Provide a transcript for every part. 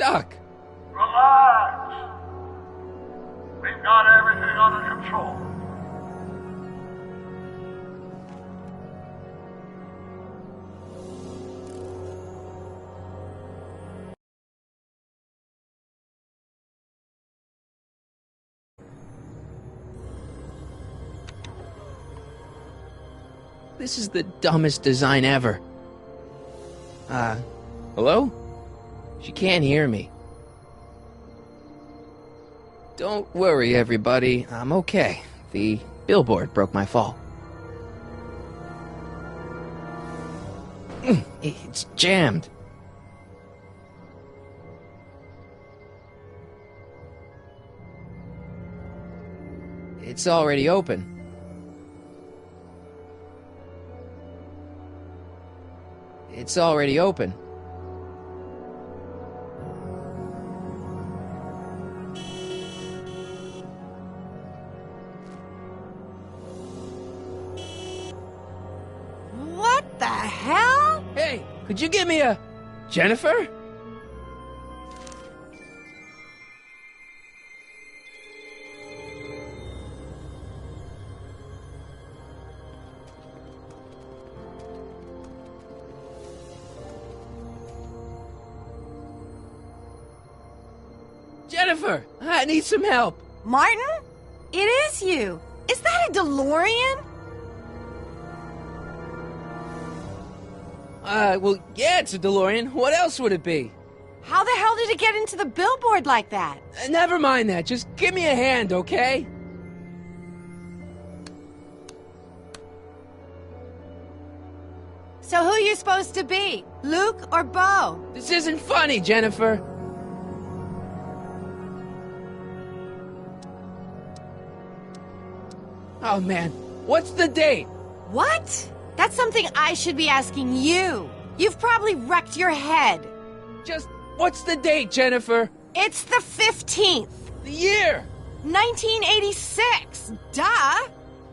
stuck. Relax. We've got everything under control. This is the dumbest design ever. Hello? She can't hear me. Don't worry, everybody. I'm okay. The billboard broke my fall. It's jammed. It's already open. It's already open. What the hell? Hey, could you give me a... Jennifer? Jennifer, I need some help. Martin? It is you. Is that a DeLorean? Well, yeah, it's a DeLorean. What else would it be? How the hell did it get into the billboard like that? Never mind that. Just give me a hand, okay? So who you supposed to be? Luke or Bo? This isn't funny, Jennifer. Oh, man. What's the date? What? That's something I should be asking you. You've probably wrecked your head. Just, what's the date, Jennifer? It's the 15th. The year! 1986. Duh.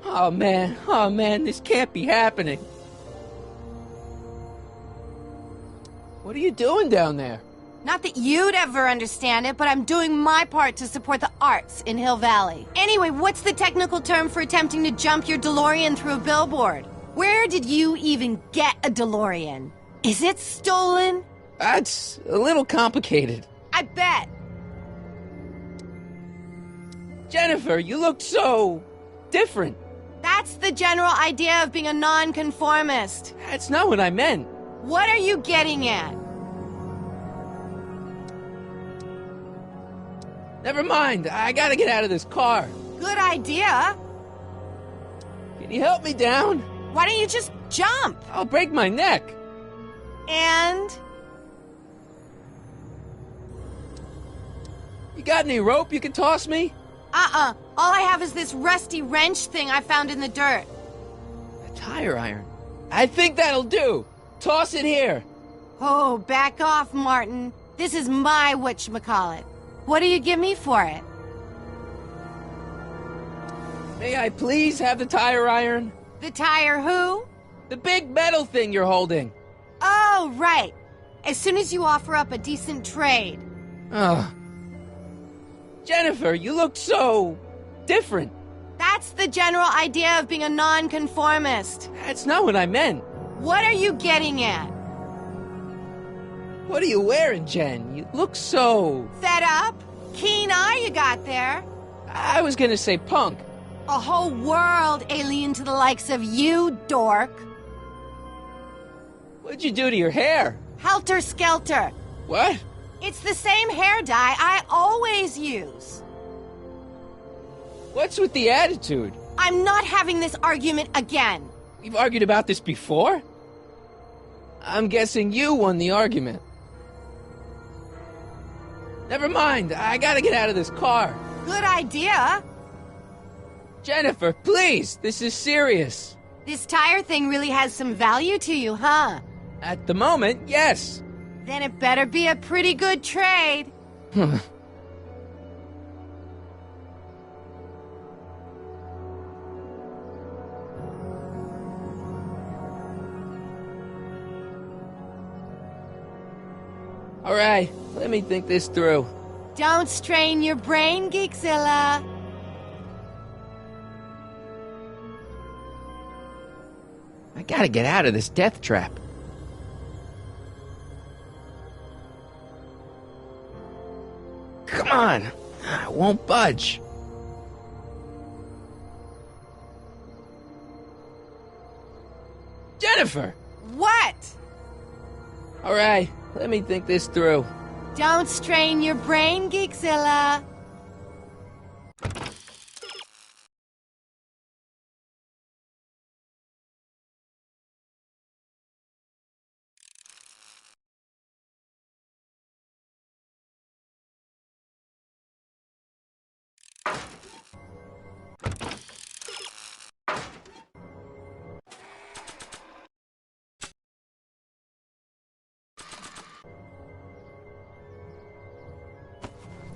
Oh, man, this can't be happening. What are you doing down there? Not that you'd ever understand it, but I'm doing my part to support the arts in Hill Valley. Anyway, what's the technical term for attempting to jump your DeLorean through a billboard? Where did you even get a DeLorean? Is it stolen? That's a little complicated. I bet. Jennifer, you look so... different. That's the general idea of being a nonconformist. That's not what I meant. What are you getting at? Never mind, I gotta get out of this car. Good idea. Can you help me down? Why don't you just jump? I'll break my neck. And? You got any rope you can toss me? All I have is this rusty wrench thing I found in the dirt. A tire iron. I think that'll do. Toss it here. Oh, back off, Martin. This is my whatchamacallit. What do you give me for it? May I please have the tire iron? The tire who? The big metal thing you're holding. Oh, right. As soon as you offer up a decent trade. Ugh. Jennifer, you look so... different. That's the general idea of being a nonconformist. That's not what I meant. What are you getting at? What are you wearing, Jen? You look so... Fed up? Keen eye you got there. I was gonna say punk. A whole world alien to the likes of you, dork. What'd you do to your hair? Helter-skelter. What? It's the same hair dye I always use. What's with the attitude? I'm not having this argument again. We've argued about this before? I'm guessing you won the argument. Never mind, I gotta get out of this car. Good idea. Jennifer, please, this is serious. This tire thing really has some value to you, huh? At the moment, yes. Then it better be a pretty good trade. All right, let me think this through. Don't strain your brain, Geekzilla. I gotta get out of this death trap. Come on! I won't budge. Jennifer! What? Alright, let me think this through. Don't strain your brain, Geekzilla.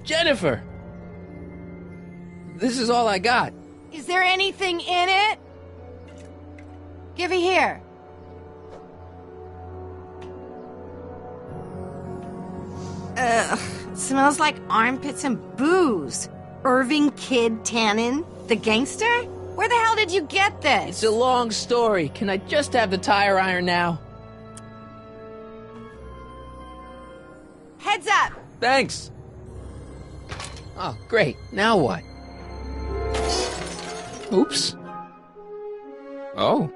Jennifer! This is all I got. Is there anything in it? Give it here. Ugh, smells like armpits and booze. Irving Kid Tannen, the gangster? Where the hell did you get this? It's a long story. Can I just have the tire iron now? Heads up! Thanks. Oh, great. Now what? Oops. Oh.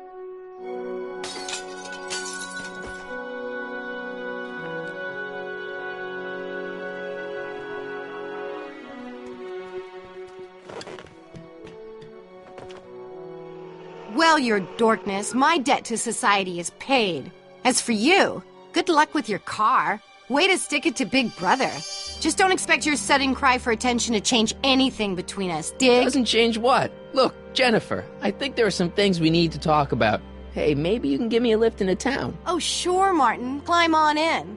Well, your dorkness, my debt to society is paid. As for you, good luck with your car. Way to stick it to Big Brother. Just don't expect your sudden cry for attention to change anything between us, dig? Doesn't change what? Look, Jennifer, I think there are some things we need to talk about. Hey, maybe you can give me a lift into town. Oh, sure, Martin. Climb on in.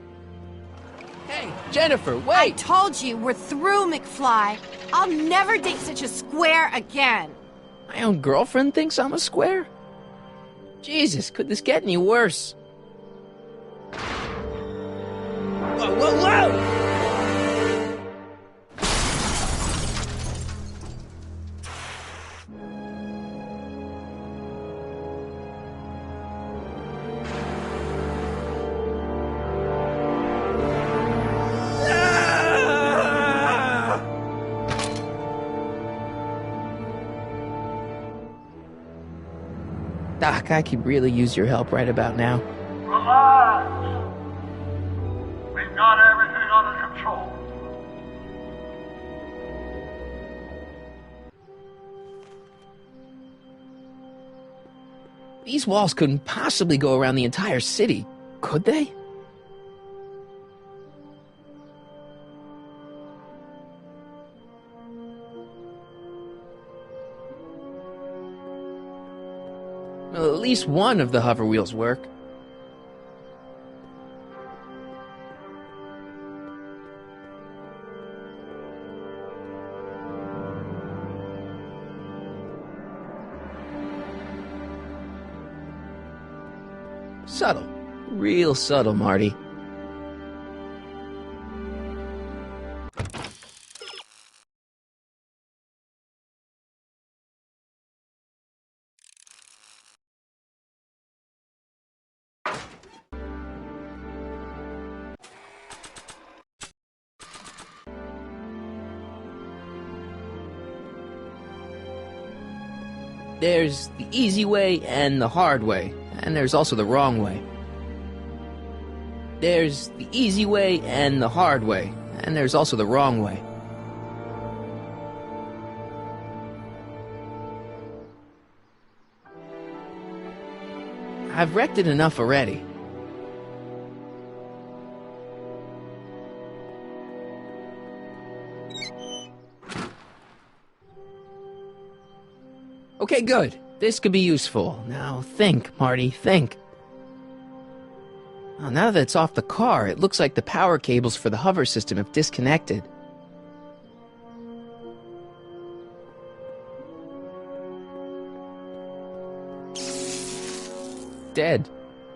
Hey, Jennifer, wait! I told you, we're through, McFly. I'll never date such a square again. My own girlfriend thinks I'm a square? Jesus, could this get any worse? Whoa, whoa, whoa! Doc, I could really use your help right about now. Relax. We've got everything under control. These walls couldn't possibly go around the entire city, could they? Well, at least one of the hover wheels work. Subtle. Real subtle, Marty. There's the easy way and the hard way, and there's also the wrong way. There's the easy way and the hard way, and there's also the wrong way. I've wrecked it enough already. Okay, good. This could be useful. Now think, Marty, think. Oh, now that it's off the car, it looks like the power cables for the hover system have disconnected. Dead.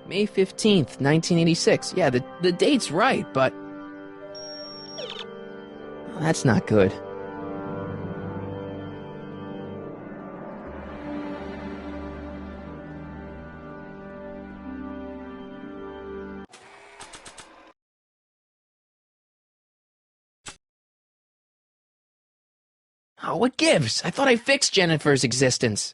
May 15th, 1986. Yeah, the date's right, but... That's not good. Oh, what gives? I thought I fixed Jennifer's existence.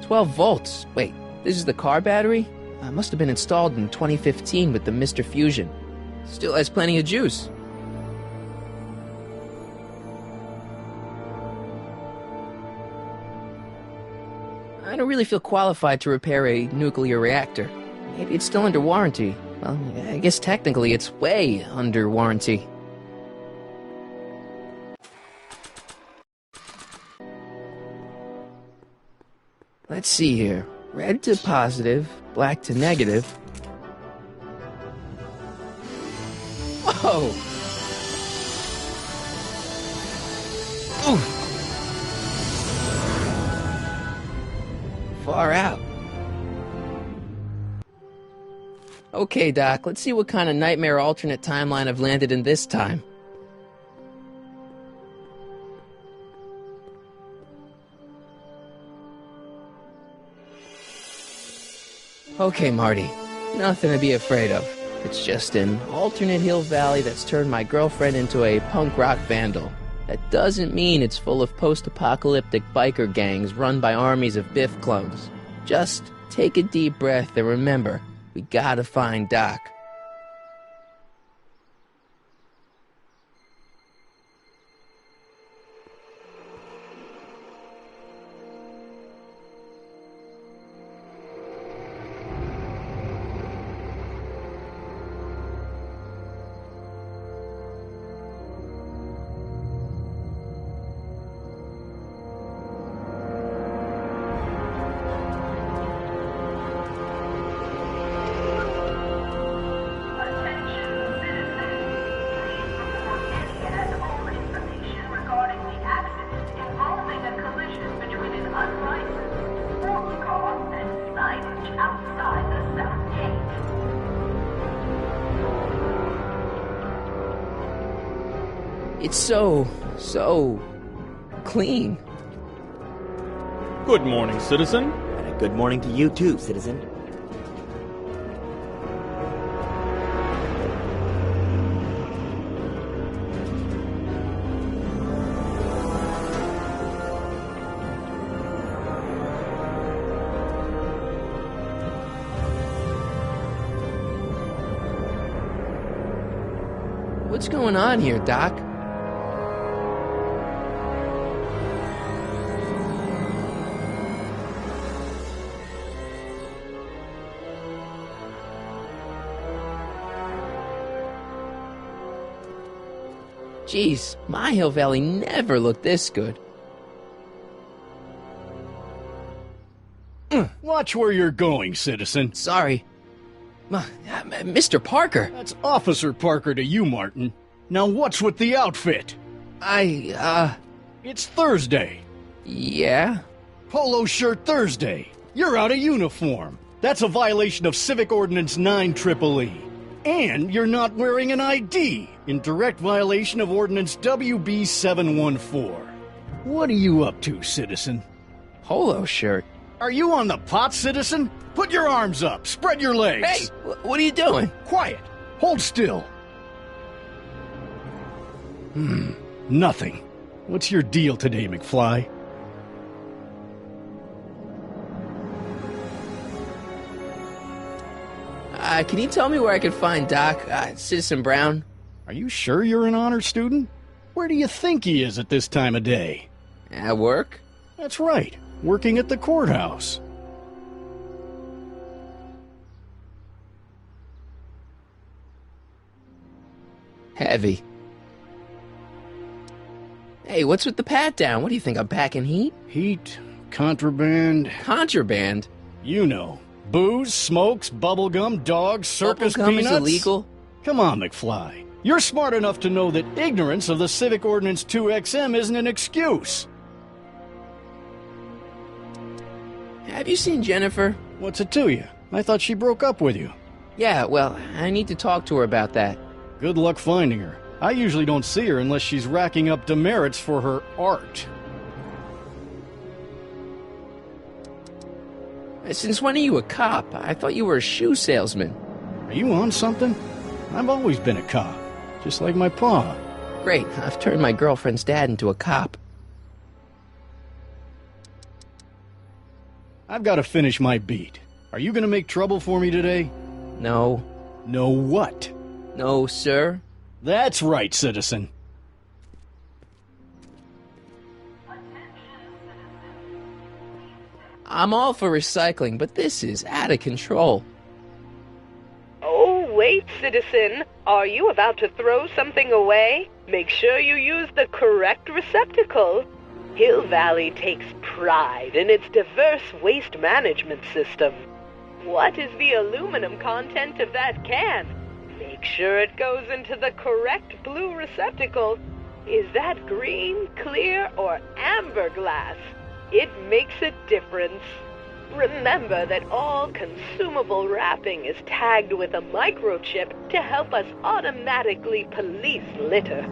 $12 volts. Wait, this is the car battery? Must have been installed in 2015 with the Mr. Fusion. Still has plenty of juice. I don't really feel qualified to repair a nuclear reactor. Maybe it's still under warranty. Well, I guess technically it's way under warranty. Let's see here. Red to positive, black to negative. Whoa! Oof! Far out. Okay, Doc, let's see what kind of nightmare alternate timeline I've landed in this time. Okay, Marty. Nothing to be afraid of. It's just an alternate Hill Valley that's turned my girlfriend into a punk rock vandal. That doesn't mean it's full of post-apocalyptic biker gangs run by armies of Biff clones. Just take a deep breath and remember, we gotta find Doc. It's so clean. Good morning, citizen. And a good morning to you too, citizen. What's going on here, Doc? Jeez, my Hill Valley never looked this good. Watch where you're going, citizen. Sorry. Mr. Parker. That's Officer Parker to you, Martin. Now what's with the outfit? It's Thursday. Yeah? Polo shirt Thursday. You're out of uniform. That's a violation of Civic Ordinance 9EEE. And you're not wearing an ID, in direct violation of Ordinance WB 714. What are you up to, citizen? Polo shirt. Are you on the pot, citizen? Put your arms up, spread your legs. Hey, what are you doing? Quiet. Hold still. Nothing. What's your deal today, McFly? Can you tell me where I can find Doc, Citizen Brown? Are you sure you're an honor student? Where do you think he is at this time of day? At work? That's right, working at the courthouse. Heavy. Hey, what's with the pat down? What do you think, I'm packing heat? Heat, contraband. Contraband? You know. Booze, smokes, bubblegum, dogs, circus Bubblegum peanuts. is illegal? Come on, McFly. You're smart enough to know that ignorance of the Civic Ordinance 2XM isn't an excuse. Have you seen Jennifer? What's it to you? I thought she broke up with you. Yeah, well, I need to talk to her about that. Good luck finding her. I usually don't see her unless she's racking up demerits for her art. Since when are you a cop? I thought you were a shoe salesman. Are you on something? I've always been a cop, just like my pa. Great, I've turned my girlfriend's dad into a cop. I've got to finish my beat. Are you going to make trouble for me today? No. No what? No, sir. That's right, citizen. I'm all for recycling, but this is out of control. Oh, wait, citizen. Are you about to throw something away? Make sure you use the correct receptacle. Hill Valley takes pride in its diverse waste management system. What is the aluminum content of that can? Make sure it goes into the correct blue receptacle. Is that green, clear, or amber glass? It makes a difference. Remember that all consumable wrapping is tagged with a microchip to help us automatically police litter.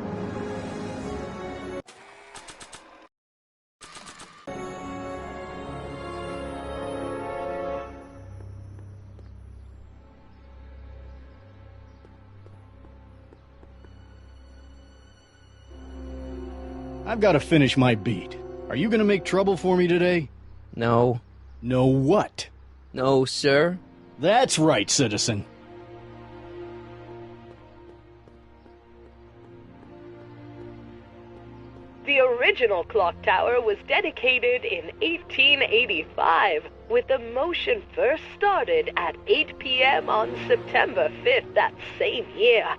I've got to finish my beat. Are you going to make trouble for me today? No. No what? No, sir. That's right, citizen. The original clock tower was dedicated in 1885, with the motion first started at 8 p.m. on September 5th that same year.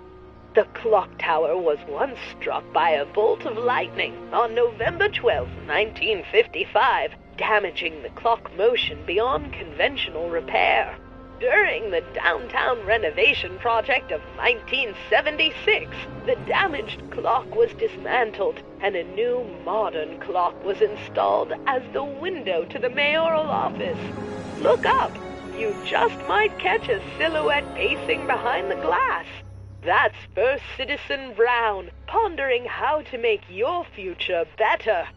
The clock tower was once struck by a bolt of lightning on November 12, 1955, damaging the clock motion beyond conventional repair. During the downtown renovation project of 1976, the damaged clock was dismantled and a new modern clock was installed as the window to the mayoral office. Look up. You just might catch a silhouette pacing behind the glass. That's First Citizen Brown, pondering how to make your future better.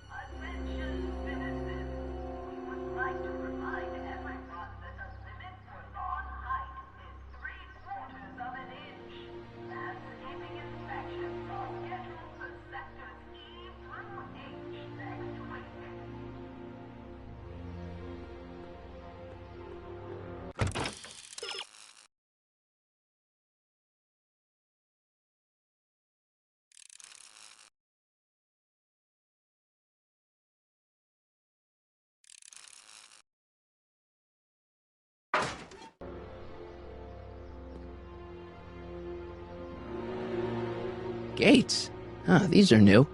Attention, citizens. We would like to remind everyone that the limit for lawn height is 3/4 of an inch. Landscaping inspections are scheduled for sectors E through H next week. Gates? Huh, these are new.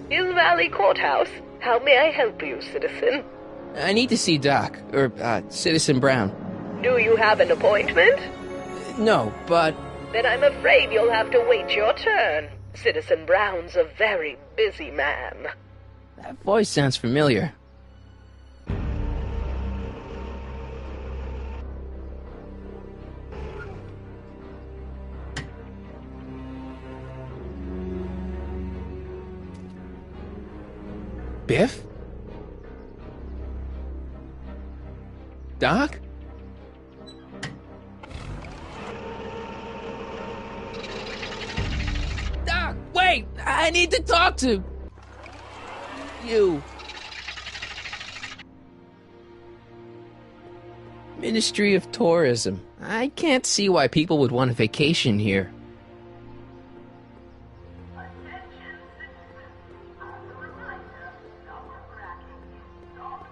Hill Valley Courthouse. How may I help you, citizen? I need to see Doc, or, Citizen Brown. Do you have an appointment? No, but... Then I'm afraid you'll have to wait your turn. Citizen Brown's a very busy man. that voice sounds familiar. Biff? Doc? Doc, wait! I need to talk to you. Ministry of Tourism. I can't see why people would want a vacation here. Attention, citizens. As a reminder, number cracking is not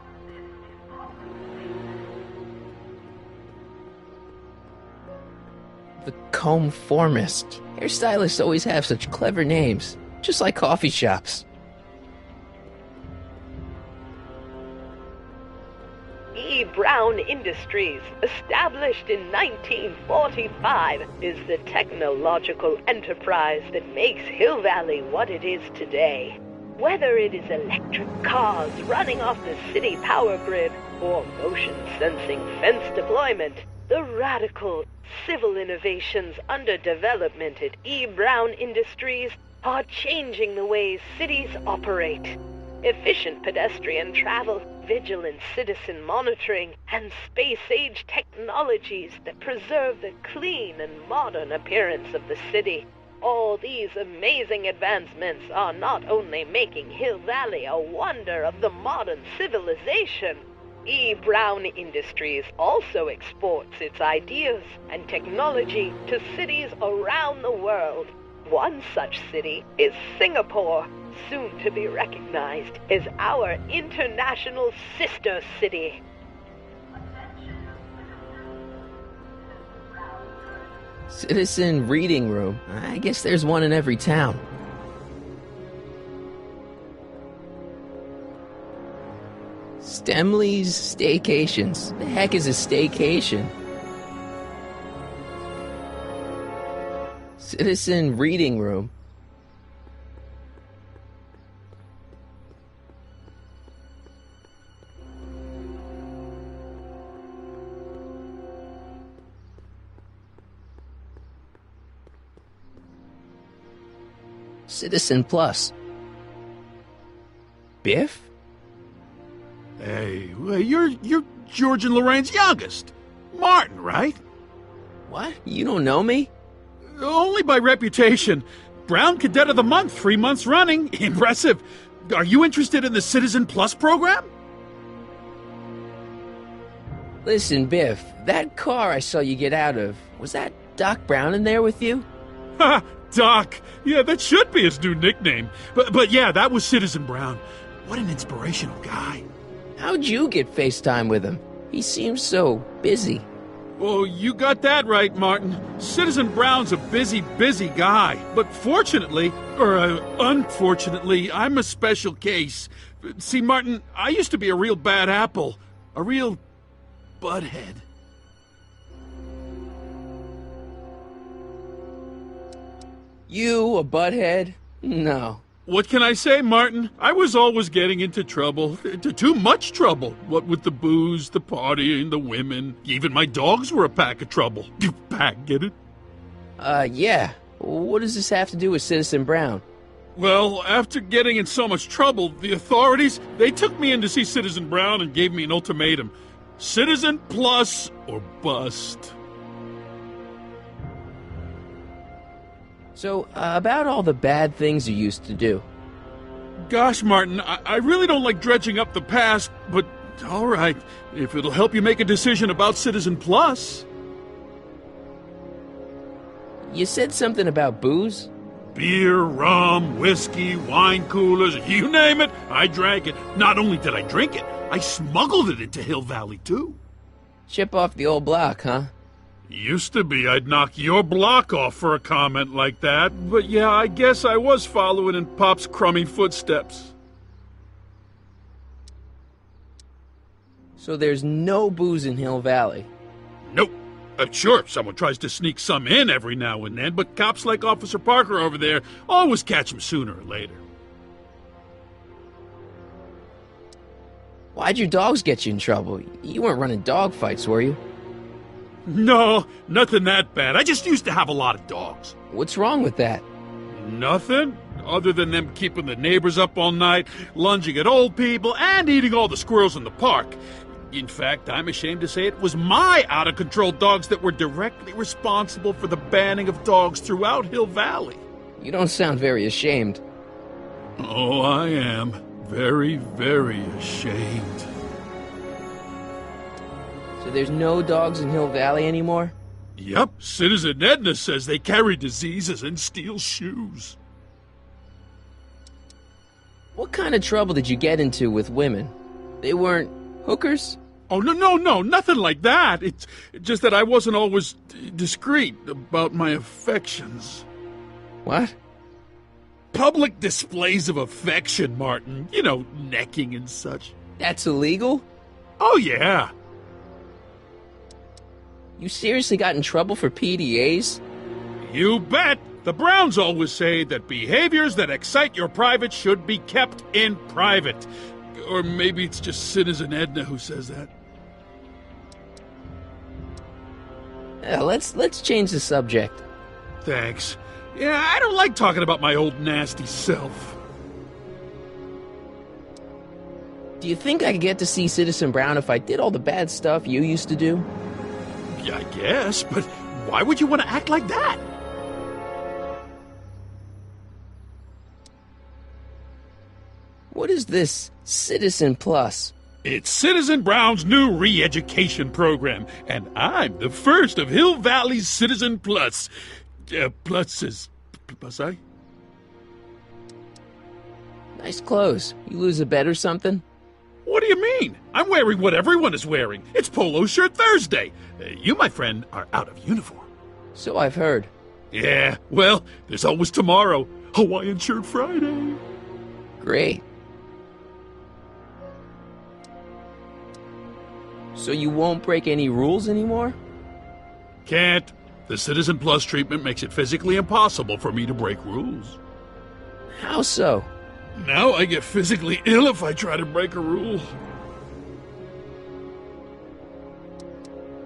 The Comformist. Hairstylists always have such clever names, just like coffee shops. E. Brown Industries, established in 1945, is the technological enterprise that makes Hill Valley what it is today. Whether it is electric cars running off the city power grid or motion-sensing fence deployment, the radical civil innovations under development at E. Brown Industries are changing the ways cities operate. Efficient pedestrian travel, vigilant citizen monitoring, and space-age technologies that preserve the clean and modern appearance of the city. All these amazing advancements are not only making Hill Valley a wonder of the modern civilization. E. Brown Industries also exports its ideas and technology to cities around the world. One such city is Singapore, soon to be recognized as our international sister city. Citizen reading room. I guess there's one in every town. Stemley's Staycations. The heck is a staycation? Citizen reading room. Citizen Plus. Biff? Hey, you're George and Lorraine's youngest. Martin, right? What? You don't know me? Only by reputation. Brown Cadet of the Month, 3 months running. Impressive. Are you interested in the Citizen Plus program? Listen, Biff, that car I saw you get out of, was that Doc Brown in there with you? Ha! Doc. Yeah, that should be his new nickname. But yeah, that was Citizen Brown. What an inspirational guy. How'd you get FaceTime with him? He seems so busy. Oh, you got that right, Martin. Citizen Brown's a busy guy. But fortunately, or unfortunately, I'm a special case. See, Martin, I used to be a real bad apple. A real butthead. You a butthead? No. What can I say, Martin? I was always getting into trouble. Too much trouble. What with the booze, the partying, the women. Even my dogs were a pack of trouble. Pack, get it? Yeah. What does this have to do with Citizen Brown? Well, after getting in so much trouble, the authorities, they took me in to see Citizen Brown and gave me an ultimatum. Citizen Plus or bust. So, about all the bad things you used to do. Gosh, Martin, I really don't like dredging up the past, but all right, if it'll help you make a decision about Citizen Plus. You said something about booze? Beer, rum, whiskey, wine coolers, you name it, I drank it. Not only did I drink it, I smuggled it into Hill Valley, too. Chip off the old block, huh? Used to be I'd knock your block off for a comment like that, but yeah, I guess I was following in Pop's crummy footsteps. So there's no booze in Hill Valley? Nope. Sure, someone tries to sneak some in every now and then, but cops like Officer Parker over there always catch him sooner or later. Why'd your dogs get you in trouble? You weren't running dog fights, were you? No, nothing that bad. I just used to have a lot of dogs. What's wrong with that? Nothing, other than them keeping the neighbors up all night, lunging at old people, and eating all the squirrels in the park. In fact, I'm ashamed to say it was my out-of-control dogs that were directly responsible for the banning of dogs throughout Hill Valley. You don't sound very ashamed. Oh, I am. Very, very ashamed. So there's no dogs in Hill Valley anymore? Yep, Citizen Edna says they carry diseases and steal shoes. What kind of trouble did you get into with women? They weren't hookers? Oh, no, nothing like that. It's just that I wasn't always discreet about my affections. What? Public displays of affection, Martin. You know, necking and such. That's illegal? Oh, yeah. You seriously got in trouble for PDAs? You bet. The Browns always say that behaviors that excite your private should be kept in private. Or maybe it's just Citizen Edna who says that. Let's change the subject. Thanks. Yeah, I don't like talking about my old nasty self. Do you think I could get to see Citizen Brown if I did all the bad stuff you used to do? Yeah, I guess, but why would you want to act like that? What is this Citizen Plus? It's Citizen Brown's new re-education program, and I'm the first of Hill Valley's Citizen Plus. Plus is... Plus I? Nice clothes. You lose a bet or something? What do you mean? I'm wearing what everyone is wearing. It's Polo Shirt Thursday. You, my friend, are out of uniform. So I've heard. Yeah, well, there's always tomorrow. Hawaiian Shirt Friday. Great. So you won't break any rules anymore? Can't. The Citizen Plus treatment makes it physically impossible for me to break rules. How so? Now I get physically ill if I try to break a rule.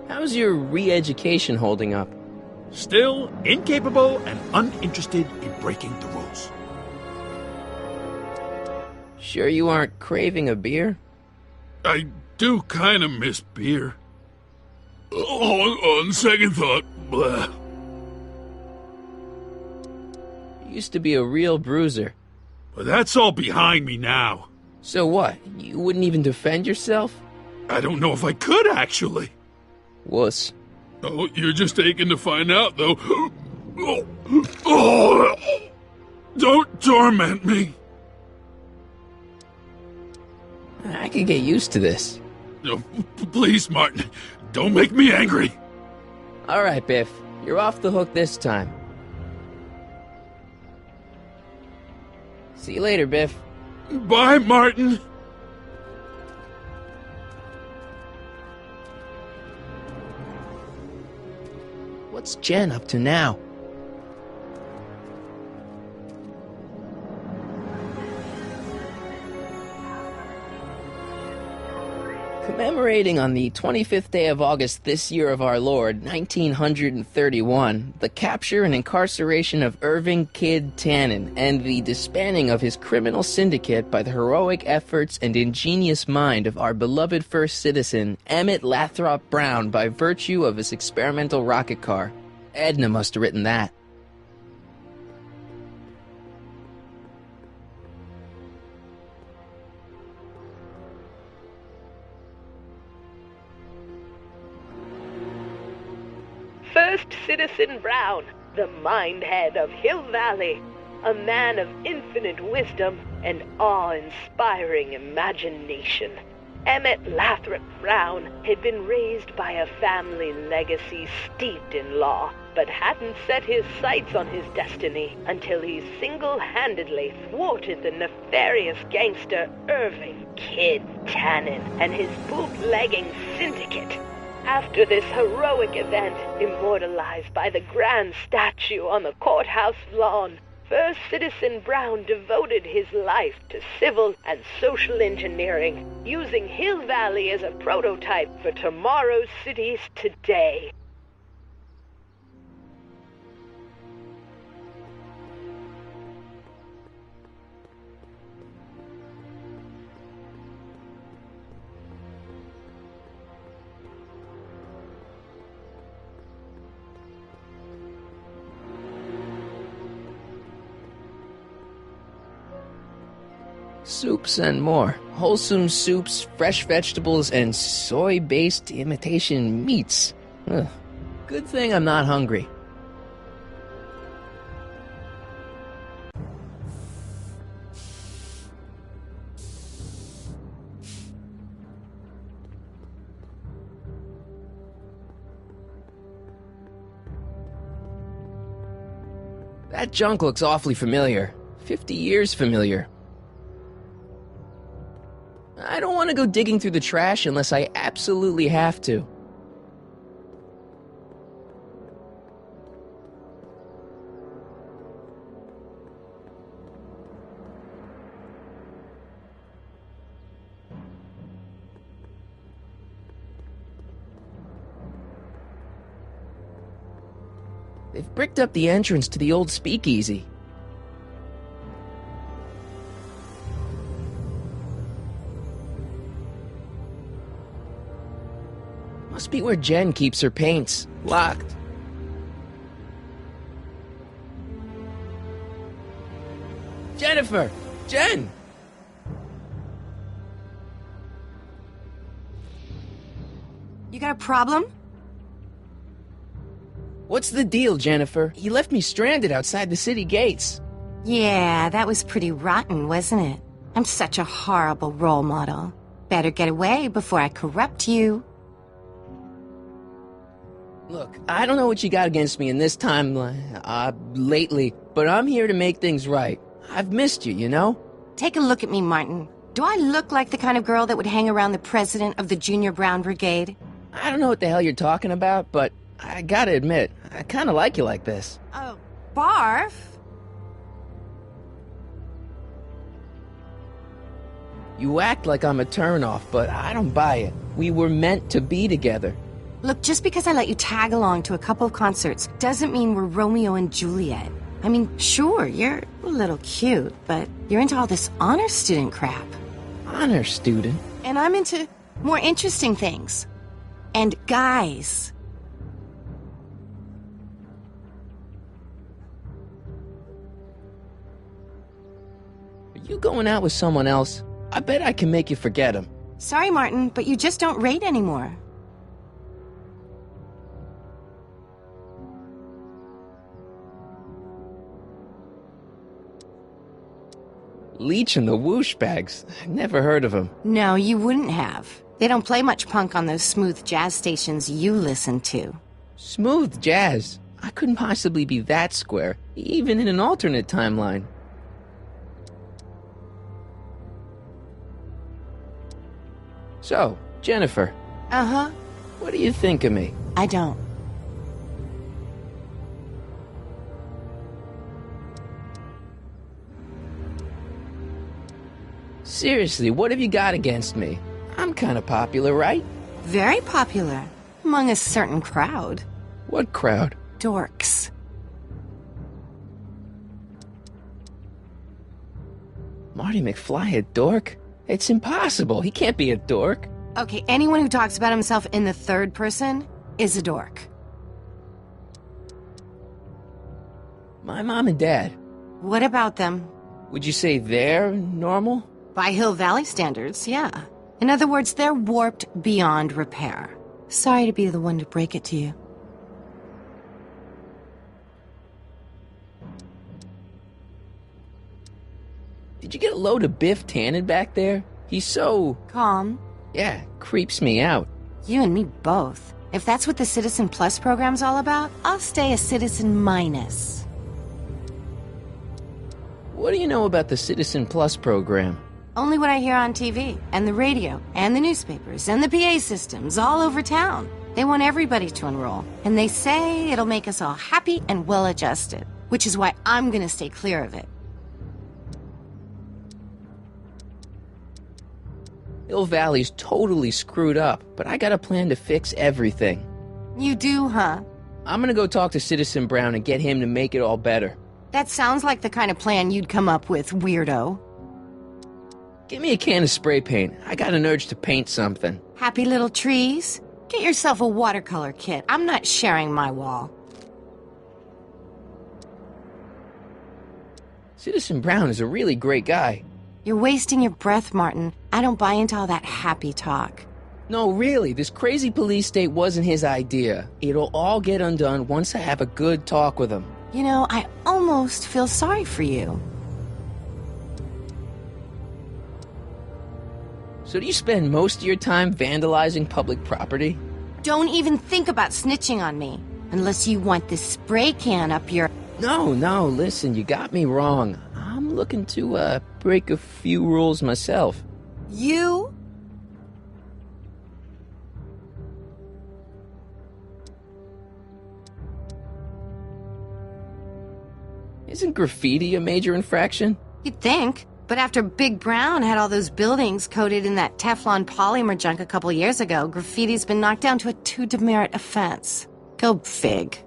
How's your re-education holding up? Still incapable and uninterested in breaking the rules. Sure you aren't craving a beer? I do kind of miss beer. On second thought, blah. You used to be a real bruiser. But that's all behind me now. So what? You wouldn't even defend yourself? I don't know if I could, actually. Wuss. Oh, you're just aching to find out, though. Oh, don't torment me. I could get used to this. No, please, Martin, don't make me angry. All right, Biff. You're off the hook this time. See you later, Biff. Bye, Martin. What's Jen up to now? Commemorating on the 25th day of August this year of our Lord, 1931, the capture and incarceration of Irving Kid Tannen and the disbanding of his criminal syndicate by the heroic efforts and ingenious mind of our beloved first citizen, Emmett Lathrop Brown, by virtue of his experimental rocket car. Edna must have written that. First Citizen Brown, the mind-head of Hill Valley, a man of infinite wisdom and awe-inspiring imagination. Emmett Lathrop Brown had been raised by a family legacy steeped in law, but hadn't set his sights on his destiny until he single-handedly thwarted the nefarious gangster Irving Kid Tannen and his bootlegging syndicate. After this heroic event, immortalized by the grand statue on the courthouse lawn, First Citizen Brown devoted his life to civil and social engineering, using Hill Valley as a prototype for tomorrow's cities today. Soups and more. Wholesome soups, fresh vegetables, and soy-based imitation meats. Ugh. Good thing I'm not hungry. That junk looks awfully familiar. 50 years familiar. I don't want to go digging through the trash unless I absolutely have to. They've bricked up the entrance to the old speakeasy. Must be where Jen keeps her paints. Locked. Jennifer! Jen! You got a problem? What's the deal, Jennifer? You left me stranded outside the city gates. Yeah, that was pretty rotten, wasn't it? I'm such a horrible role model. Better get away before I corrupt you. Look, I don't know what you got against me in this time, lately, but I'm here to make things right. I've missed you, you know? Take a look at me, Martin. Do I look like the kind of girl that would hang around the president of the Junior Brown Brigade? I don't know what the hell you're talking about, but I gotta admit, I kinda like you like this. Oh, barf? You act like I'm a turnoff, but I don't buy it. We were meant to be together. Look, just because I let you tag along to a couple of concerts doesn't mean we're Romeo and Juliet. I mean, sure, you're a little cute, but you're into all this honor student crap. Honor student? And I'm into more interesting things. And guys. Are you going out with someone else? I bet I can make you forget him. Sorry, Martin, but you just don't rate anymore. Leech and the Whoosh Bags. Never heard of them. No, you wouldn't have. They don't play much punk on those smooth jazz stations you listen to. Smooth jazz? I couldn't possibly be that square, even in an alternate timeline. So, Jennifer. Uh-huh. What do you think of me? I don't. Seriously, what have you got against me? I'm kind of popular, right? Very popular. Among a certain crowd. What crowd? Dorks. Marty McFly a dork? It's impossible. He can't be a dork. Okay, anyone who talks about himself in the third person is a dork. My mom and dad. What about them? Would you say they're normal? By Hill Valley standards, yeah. In other words, they're warped beyond repair. Sorry to be the one to break it to you. Did you get a load of Biff Tannen back there? He's so... Calm. Yeah, creeps me out. You and me both. If that's what the Citizen Plus program's all about, I'll stay a Citizen Minus. What do you know about the Citizen Plus program? Only what I hear on TV, and the radio, and the newspapers, and the PA systems all over town. They want everybody to enroll, and they say it'll make us all happy and well-adjusted, which is why I'm gonna stay clear of it. Hill Valley's totally screwed up, but I got a plan to fix everything. You do, huh? I'm gonna go talk to Citizen Brown and get him to make it all better. That sounds like the kind of plan you'd come up with, weirdo. Give me a can of spray paint. I got an urge to paint something. Happy little trees? Get yourself a watercolor kit. I'm not sharing my wall. Citizen Brown is a really great guy. You're wasting your breath, Martin. I don't buy into all that happy talk. No, really, this crazy police state wasn't his idea. It'll all get undone once I have a good talk with him. You know, I almost feel sorry for you. So do you spend most of your time vandalizing public property? Don't even think about snitching on me, unless you want this spray can up your No, listen, you got me wrong. I'm looking to, break a few rules myself. You? Isn't graffiti a major infraction? You'd think. But after Big Brown had all those buildings coated in that Teflon polymer junk a couple years ago, graffiti's been knocked down to a 2 demerit offense. Go fig.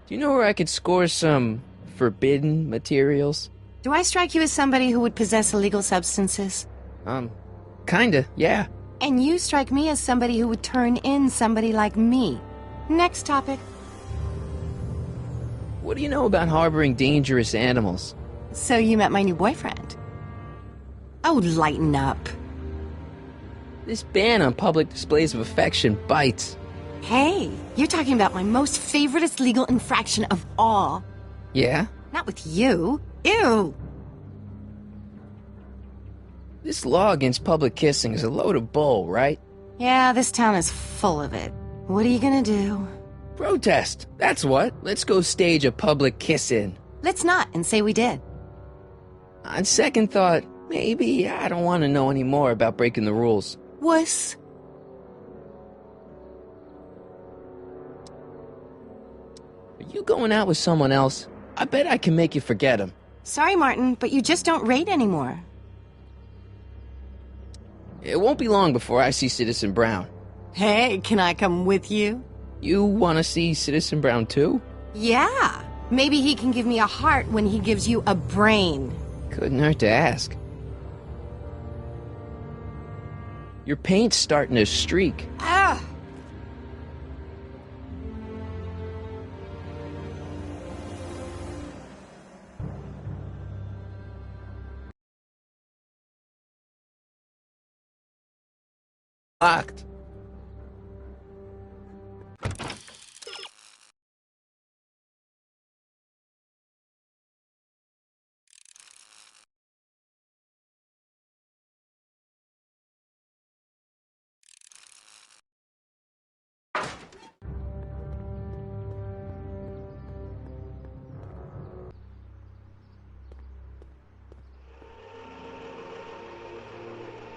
Do you know where I could score some forbidden materials? Do I strike you as somebody who would possess illegal substances? Kinda, yeah. And you strike me as somebody who would turn in somebody like me. Next topic. What do you know about harboring dangerous animals? So you met my new boyfriend. Oh, lighten up. This ban on public displays of affection bites. Hey, you're talking about my most favoriteest legal infraction of all. Yeah? Not with you. Ew. This law against public kissing is a load of bull, right? Yeah, this town is full of it. What are you gonna do? Protest! That's what. Let's go stage a public kiss-in. Let's not, and say we did. On second thought, maybe I don't want to know any more about breaking the rules. Wuss. Are you going out with someone else? I bet I can make you forget him. Sorry, Martin, but you just don't rate anymore. It won't be long before I see Citizen Brown. Hey, can I come with you? You want to see Citizen Brown too? Yeah. Maybe he can give me a heart when he gives you a brain. Couldn't hurt to ask. Your paint's starting to streak. Ah! Locked.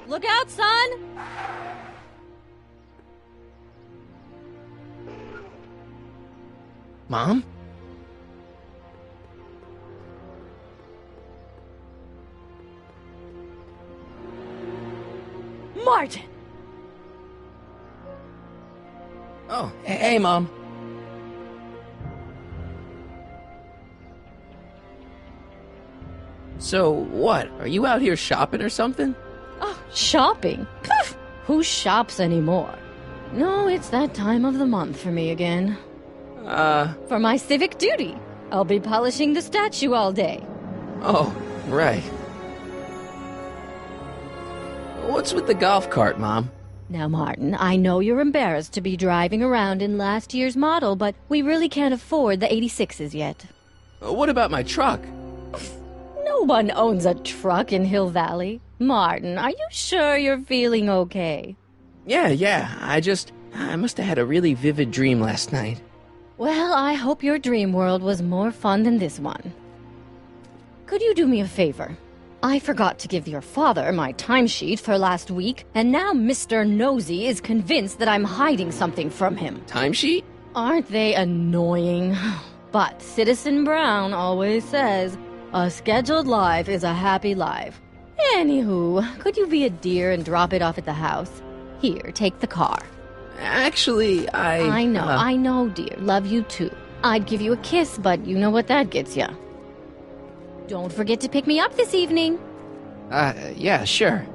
Look out, son! Mom? Martin! Oh, hey, Mom. So, what? Are you out here shopping or something? Oh, shopping? Poof! Who shops anymore? No, it's that time of the month for me again. For my civic duty. I'll be polishing the statue all day. Oh, right. What's with the golf cart, Mom? Now, Martin, I know you're embarrassed to be driving around in last year's model, but we really can't afford the 86s yet. What about my truck? No one owns a truck in Hill Valley. Martin, are you sure you're feeling okay? Yeah, I must have had a really vivid dream last night. Well, I hope your dream world was more fun than this one. Could you do me a favor? I forgot to give your father my timesheet for last week, and now Mr. Nosy is convinced that I'm hiding something from him. Timesheet? Aren't they annoying? But Citizen Brown always says, a scheduled life is a happy life. Anywho, could you be a dear and drop it off at the house? Here, take the car. Actually, I know, dear. Love you too. I'd give you a kiss, but you know what that gets ya. Don't forget to pick me up this evening. Yeah, sure.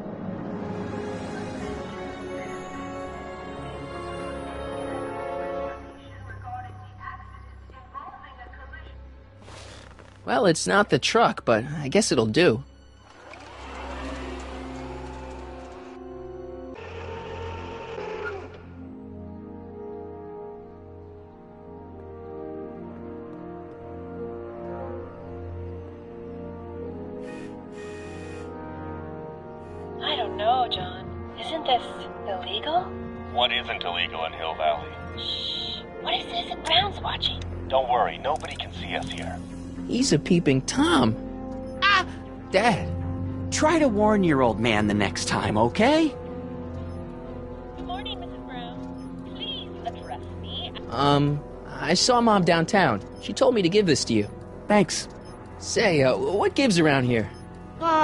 Well, it's not the truck, but I guess it'll do. I don't know, John. Isn't this illegal? What isn't illegal in Hill Valley? Shh. What if Citizen Brown's watching? Don't worry, nobody can see us here. He's a peeping Tom. Ah! Dad. Try to warn your old man the next time, okay? Good morning, Mrs. Brown. Please address me. I saw Mom downtown. She told me to give this to you. Thanks. Say, what gives around here?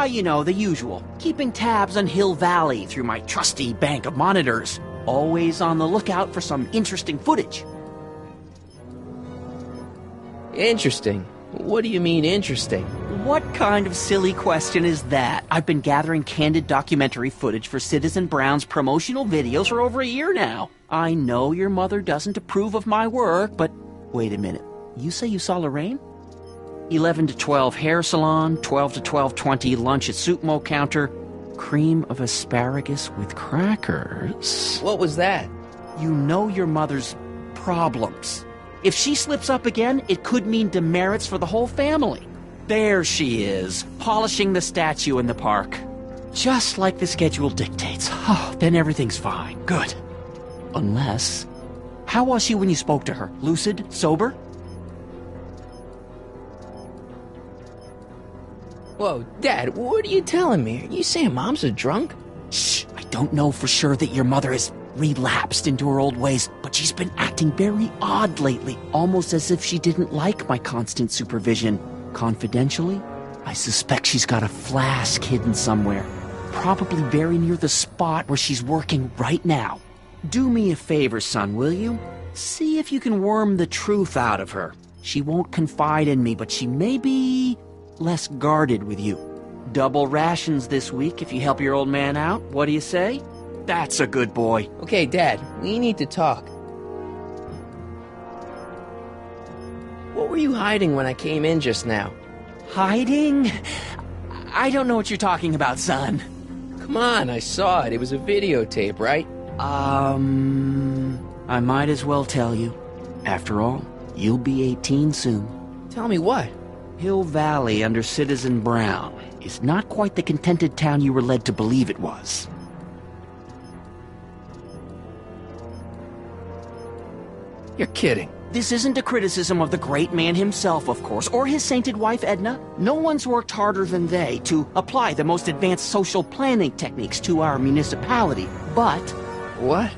You know, the usual. Keeping tabs on Hill Valley through my trusty bank of monitors. Always on the lookout for some interesting footage. Interesting. What do you mean, interesting? What kind of silly question is that? I've been gathering candid documentary footage for Citizen Brown's promotional videos for over a year now. I know your mother doesn't approve of my work, but wait a minute. You say you saw Lorraine? 11 to 12 hair salon, 12 to 12:20 lunch at Soup counter, cream of asparagus with crackers. What was that? You know your mother's problems. If she slips up again, it could mean demerits for the whole family. There she is, polishing the statue in the park. Just like the schedule dictates. Oh, then everything's fine. Good. Unless... How was she when you spoke to her? Lucid? Sober? Whoa, Dad, what are you telling me? Are you saying Mom's a drunk? Shh, I don't know for sure that your mother has relapsed into her old ways, but she's been acting very odd lately, almost as if she didn't like my constant supervision. Confidentially, I suspect she's got a flask hidden somewhere, probably very near the spot where she's working right now. Do me a favor, son, will you? See if you can worm the truth out of her. She won't confide in me, but she may be less guarded with you. Double rations this week if you help your old man out. What do you say? That's a good boy. Okay, Dad, we need to talk. What were you hiding when I came in just now? Hiding? I don't know what you're talking about, son. Come on, I saw it. It was a videotape, right? I might as well tell you. After all, you'll be 18 soon. Tell me what? Hill Valley under Citizen Brown is not quite the contented town you were led to believe it was. You're kidding. This isn't a criticism of the great man himself, of course, or his sainted wife, Edna. No one's worked harder than they to apply the most advanced social planning techniques to our municipality. But... What?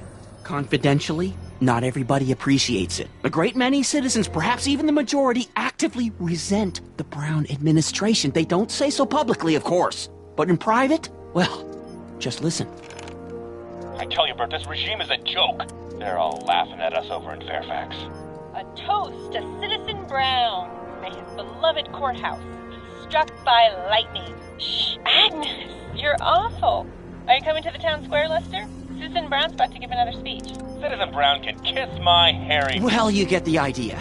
Confidentially, not everybody appreciates it. A great many citizens, perhaps even the majority, actively resent the Brown administration. They don't say so publicly, of course. But in private, well, just listen. I tell you, Bert, this regime is a joke. They're all laughing at us over in Fairfax. A toast to Citizen Brown. May his beloved courthouse be struck by lightning. Shh, Agnes, you're awful. Are you coming to the town square, Lester? Citizen Brown's about to give another speech. Citizen Brown can kiss my hairy... Well, you get the idea.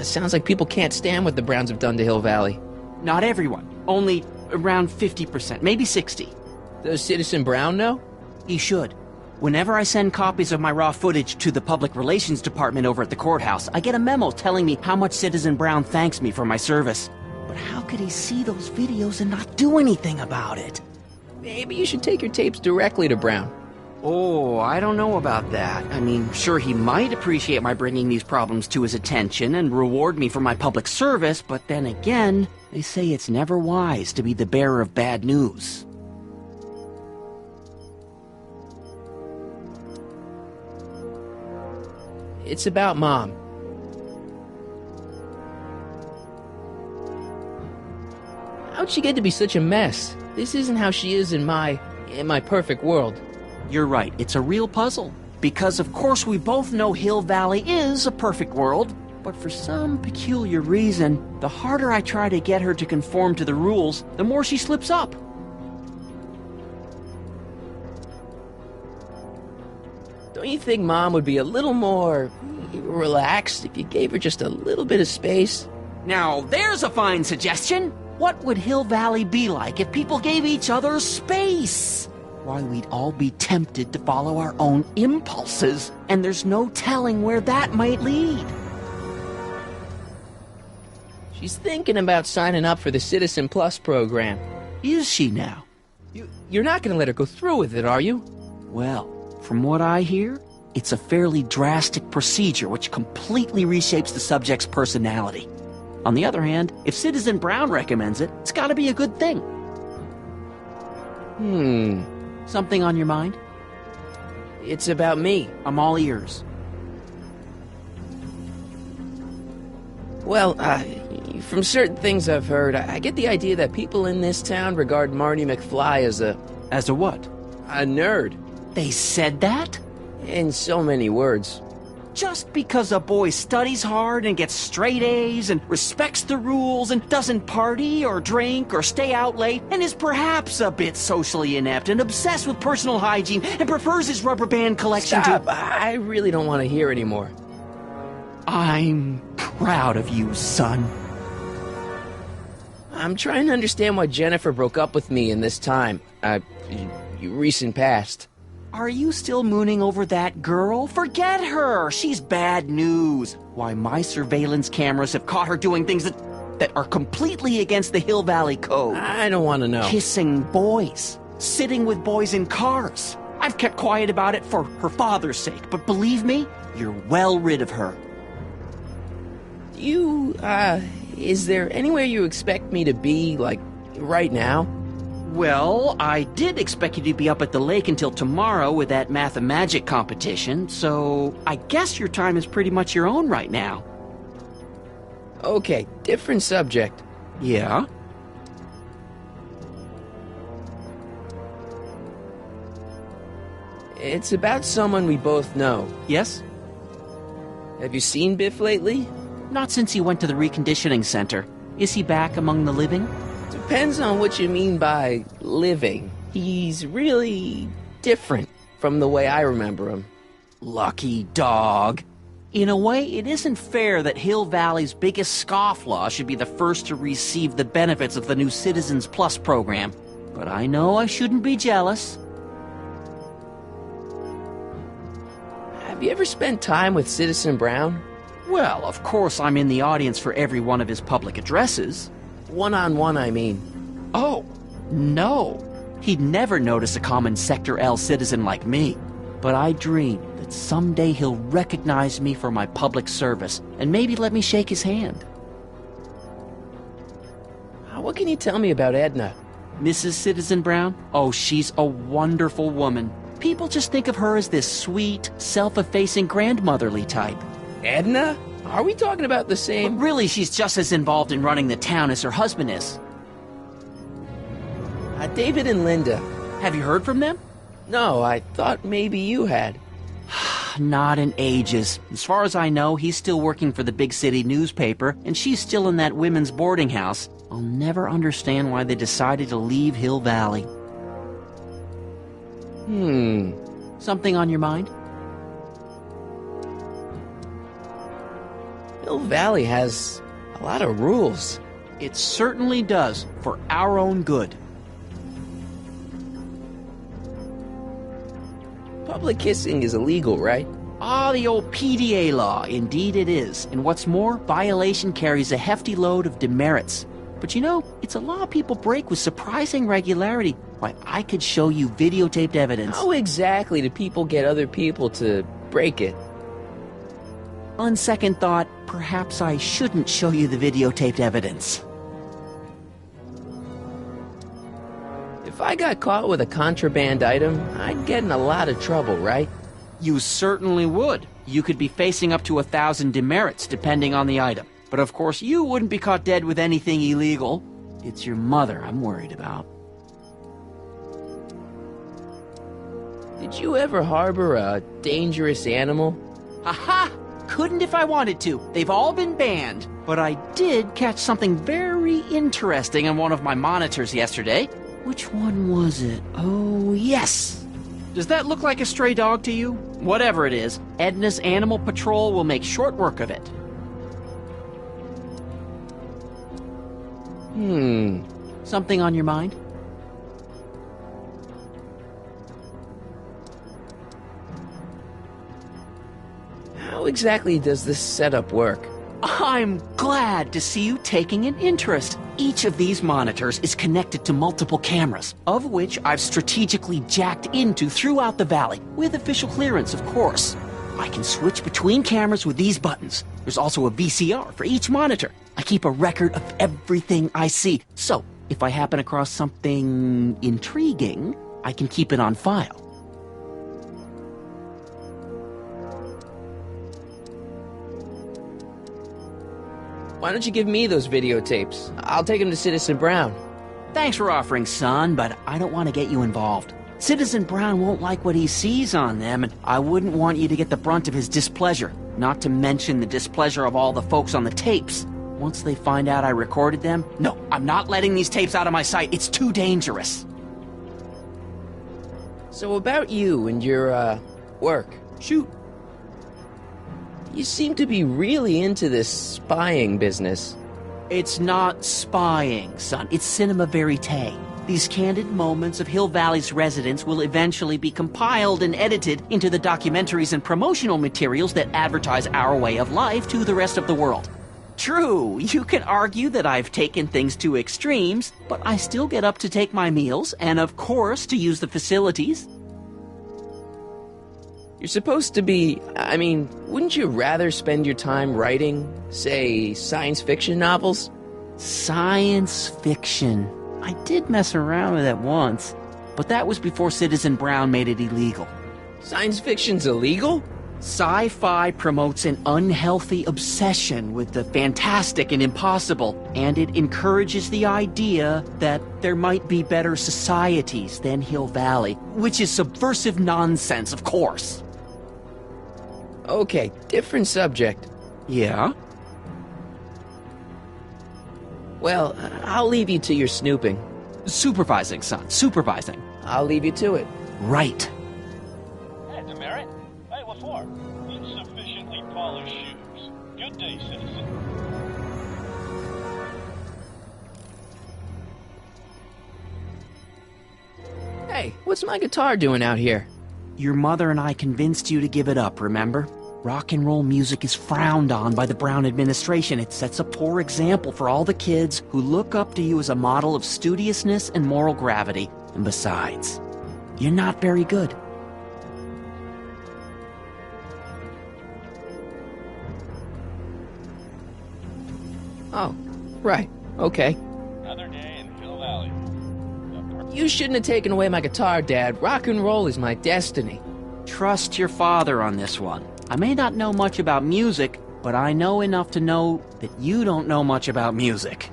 Sounds like people can't stand what the Browns have done to Hill Valley. Not everyone. Only around 50%, maybe 60. Does Citizen Brown know? He should. Whenever I send copies of my raw footage to the Public Relations Department over at the courthouse, I get a memo telling me how much Citizen Brown thanks me for my service. But how could he see those videos and not do anything about it? Maybe you should take your tapes directly to Brown. Oh, I don't know about that. I mean, sure, he might appreciate my bringing these problems to his attention and reward me for my public service, but then again, they say it's never wise to be the bearer of bad news. It's about Mom. How'd she get to be such a mess? This isn't how she is in my perfect world. You're right, it's a real puzzle. Because of course we both know Hill Valley is a perfect world, but for some peculiar reason, the harder I try to get her to conform to the rules, the more she slips up. Don't you think Mom would be a little more relaxed if you gave her just a little bit of space? Now, there's a fine suggestion. What would Hill Valley be like if people gave each other space? Why, we'd all be tempted to follow our own impulses, and there's no telling where that might lead. She's thinking about signing up for the Citizen Plus program. Is she now? You're not going to let her go through with it, are you? Well, from what I hear, it's a fairly drastic procedure which completely reshapes the subject's personality. On the other hand, if Citizen Brown recommends it, it's gotta be a good thing. Something on your mind? It's about me. I'm all ears. Well, from certain things I've heard, I get the idea that people in this town regard Marty McFly as a... As a what? A nerd. They said that? In so many words. Just because a boy studies hard and gets straight A's and respects the rules and doesn't party or drink or stay out late and is perhaps a bit socially inept and obsessed with personal hygiene and prefers his rubber band collection Stop! to... I really don't want to hear anymore. I'm proud of you, son. I'm trying to understand why Jennifer broke up with me in this time. Recent past. Are you still mooning over that girl? Forget her! She's bad news. Why, my surveillance cameras have caught her doing things that are completely against the Hill Valley Code. I don't want to know. Kissing boys. Sitting with boys in cars. I've kept quiet about it for her father's sake, but believe me, you're well rid of her. Is there anywhere you expect me to be, like, right now? Well, I did expect you to be up at the lake until tomorrow with that Math-A-Magic competition, so I guess your time is pretty much your own right now. Okay, different subject. Yeah? It's about someone we both know. Yes? Have you seen Biff lately? Not since he went to the reconditioning center. Is he back among the living? Depends on what you mean by living. He's really different from the way I remember him. Lucky dog. In a way, it isn't fair that Hill Valley's biggest scofflaw should be the first to receive the benefits of the new Citizens Plus program. But I know I shouldn't be jealous. Have you ever spent time with Citizen Brown? Well, of course I'm in the audience for every one of his public addresses. One-on-one, I mean. Oh, no. He'd never notice a common Sector L citizen like me. But I dream that someday he'll recognize me for my public service and maybe let me shake his hand. What can you tell me about Edna? Mrs. Citizen Brown? Oh, she's a wonderful woman. People just think of her as this sweet, self-effacing grandmotherly type. Edna? Are we talking about the same? But really, she's just as involved in running the town as her husband is. David and Linda. Have you heard from them? No, I thought maybe you had. Not in ages. As far as I know, he's still working for the big city newspaper, and she's still in that women's boarding house. I'll never understand why they decided to leave Hill Valley. Something on your mind? Hill Valley has a lot of rules. It certainly does, for our own good. Public kissing is illegal, right? Ah, the old PDA law. Indeed it is. And what's more, violation carries a hefty load of demerits. But you know, it's a law people break with surprising regularity. Why, I could show you videotaped evidence. How exactly do people get other people to break it? On second thought, perhaps I shouldn't show you the videotaped evidence. If I got caught with a contraband item, I'd get in a lot of trouble, right? You certainly would. You could be facing up to 1,000 demerits, depending on the item. But of course, you wouldn't be caught dead with anything illegal. It's your mother I'm worried about. Did you ever harbor a dangerous animal? Aha! Couldn't if I wanted to. They've all been banned. But I did catch something very interesting on one of my monitors yesterday. Which one was it? Oh, yes! Does that look like a stray dog to you? Whatever it is, Edna's Animal Patrol will make short work of it. Something on your mind? How exactly does this setup work? I'm glad to see you taking an interest. Each of these monitors is connected to multiple cameras, of which I've strategically jacked into throughout the valley, with official clearance, of course. I can switch between cameras with these buttons. There's also a VCR for each monitor. I keep a record of everything I see, so if I happen across something intriguing, I can keep it on file. Why don't you give me those videotapes? I'll take them to Citizen Brown. Thanks for offering, son, but I don't want to get you involved. Citizen Brown won't like what he sees on them, and I wouldn't want you to get the brunt of his displeasure, not to mention the displeasure of all the folks on the tapes. Once they find out I recorded them, no, I'm not letting these tapes out of my sight. It's too dangerous. So about you and your, work. Shoot. You seem to be really into this spying business. It's not spying, son. It's cinema verite. These candid moments of Hill Valley's residents will eventually be compiled and edited into the documentaries and promotional materials that advertise our way of life to the rest of the world. True, you can argue that I've taken things to extremes, but I still get up to take my meals, and of course to use the facilities. You're supposed to be... I mean, wouldn't you rather spend your time writing, say, science fiction novels? Science fiction. I did mess around with that once, but that was before Citizen Brown made it illegal. Science fiction's illegal? Sci-fi promotes an unhealthy obsession with the fantastic and impossible, and it encourages the idea that there might be better societies than Hill Valley, which is subversive nonsense, of course. Okay, different subject. Yeah? Well, I'll leave you to your snooping. Supervising, son, supervising. I'll leave you to it. Right. Hey, Demerit. Hey, what for? Insufficiently polished shoes. Good day, citizen. Hey, what's my guitar doing out here? Your mother and I convinced you to give it up, remember? Rock and roll music is frowned on by the Brown administration. It sets a poor example for all the kids who look up to you as a model of studiousness and moral gravity. And besides, you're not very good. Oh, right. Okay. Another day in Hill Valley. You shouldn't have taken away my guitar, Dad. Rock and roll is my destiny. Trust your father on this one. I may not know much about music, but I know enough to know that you don't know much about music.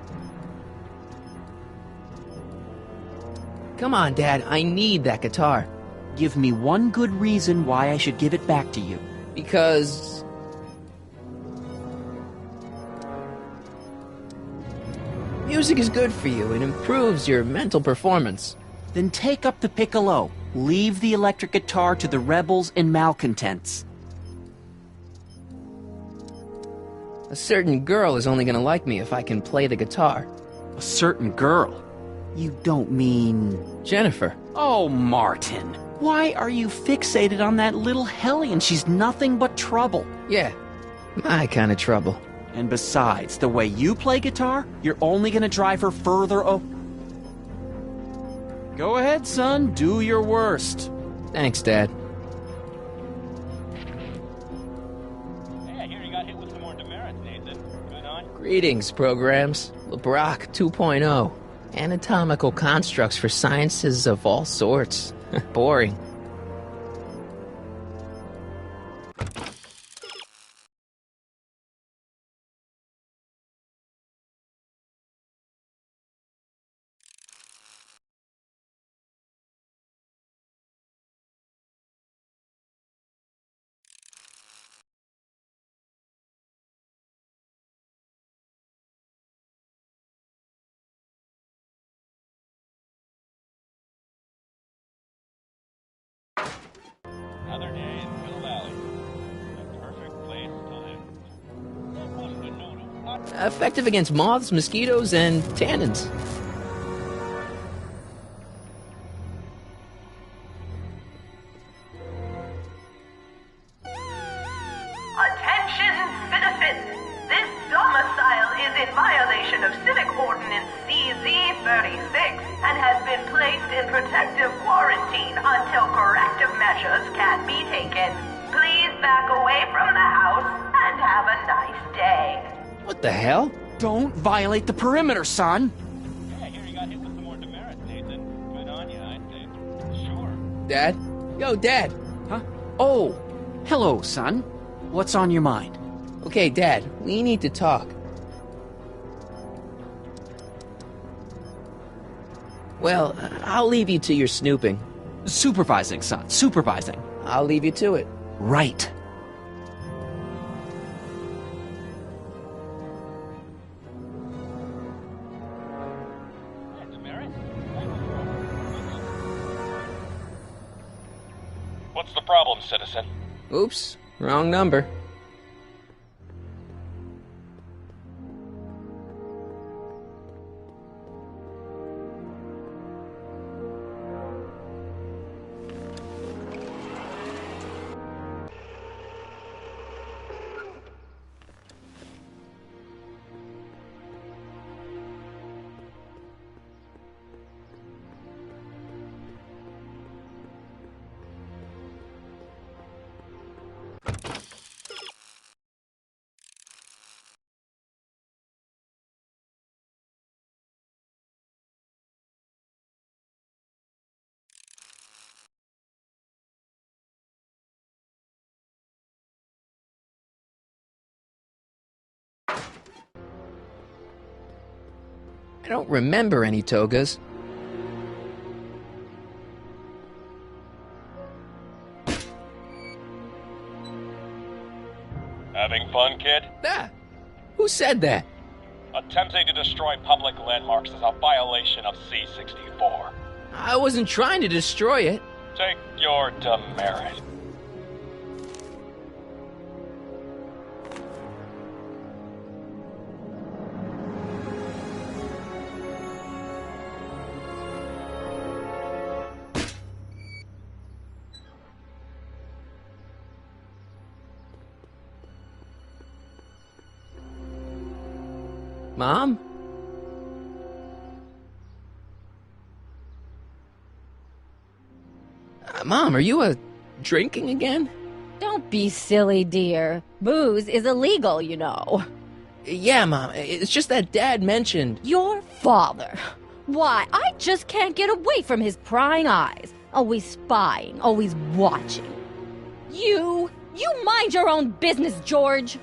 Come on, Dad. I need that guitar. Give me one good reason why I should give it back to you. Because... music is good for you. It improves your mental performance. Then take up the piccolo. Leave the electric guitar to the rebels and malcontents. A certain girl is only gonna like me if I can play the guitar. A certain girl? You don't mean... Jennifer. Oh, Martin. Why are you fixated on that little hellion? She's nothing but trouble. Yeah, my kind of trouble. And besides, the way you play guitar, you're only gonna drive her further Go ahead, son. Do your worst. Thanks, Dad. Hey, I hear you got hit with some more demerits, Nathan. Good on? Greetings, programs. LeBrock 2.0. Anatomical constructs for sciences of all sorts. Boring. Another day in Hill Valley. The perfect place to live. Supposed to know to... Effective against moths, mosquitoes, and tannins. Attention, citizens! This domicile is in violation of Civic Ordinance CZ-36 and has been placed in protective quarantine until corrective measures can be taken. Please back away. the hell? Don't violate the perimeter, son! Yeah, here you got hit with some more demerits, Nathan. Good on you, I'd say. Sure. Dad? Yo, Dad! Huh? Oh, hello, son. What's on your mind? Okay, Dad, we need to talk. Well, I'll leave you to your snooping. Supervising, son. Supervising. I'll leave you to it. Right. Yeah, demerit? What's the problem, citizen? Oops, wrong number. I don't remember any togas. Having fun, kid? Ah, who said that? Attempting to destroy public landmarks is a violation of C-64. I wasn't trying to destroy it. Take your demerit. Mom? Mom, are you drinking again? Don't be silly, dear. Booze is illegal, you know. Yeah, Mom. It's just that Dad mentioned... Your father. Why, I just can't get away from his prying eyes. Always spying, always watching. You mind your own business, George.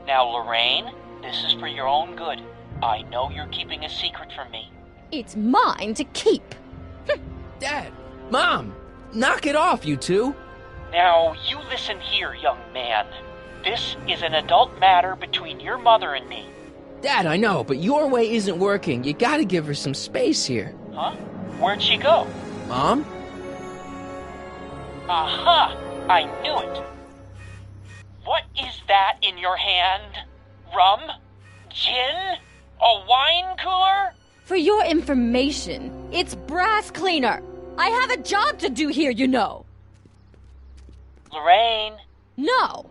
Now, Lorraine, this is for your own good. I know you're keeping a secret from me. It's mine to keep. Dad! Mom! Knock it off, you two! Now, you listen here, young man. This is an adult matter between your mother and me. Dad, I know, but your way isn't working. You gotta give her some space here. Huh? Where'd she go? Mom? Aha! I knew it. What is that in your hand? Rum? Gin? A wine cooler? For your information, it's brass cleaner. I have a job to do here, you know. Lorraine. No.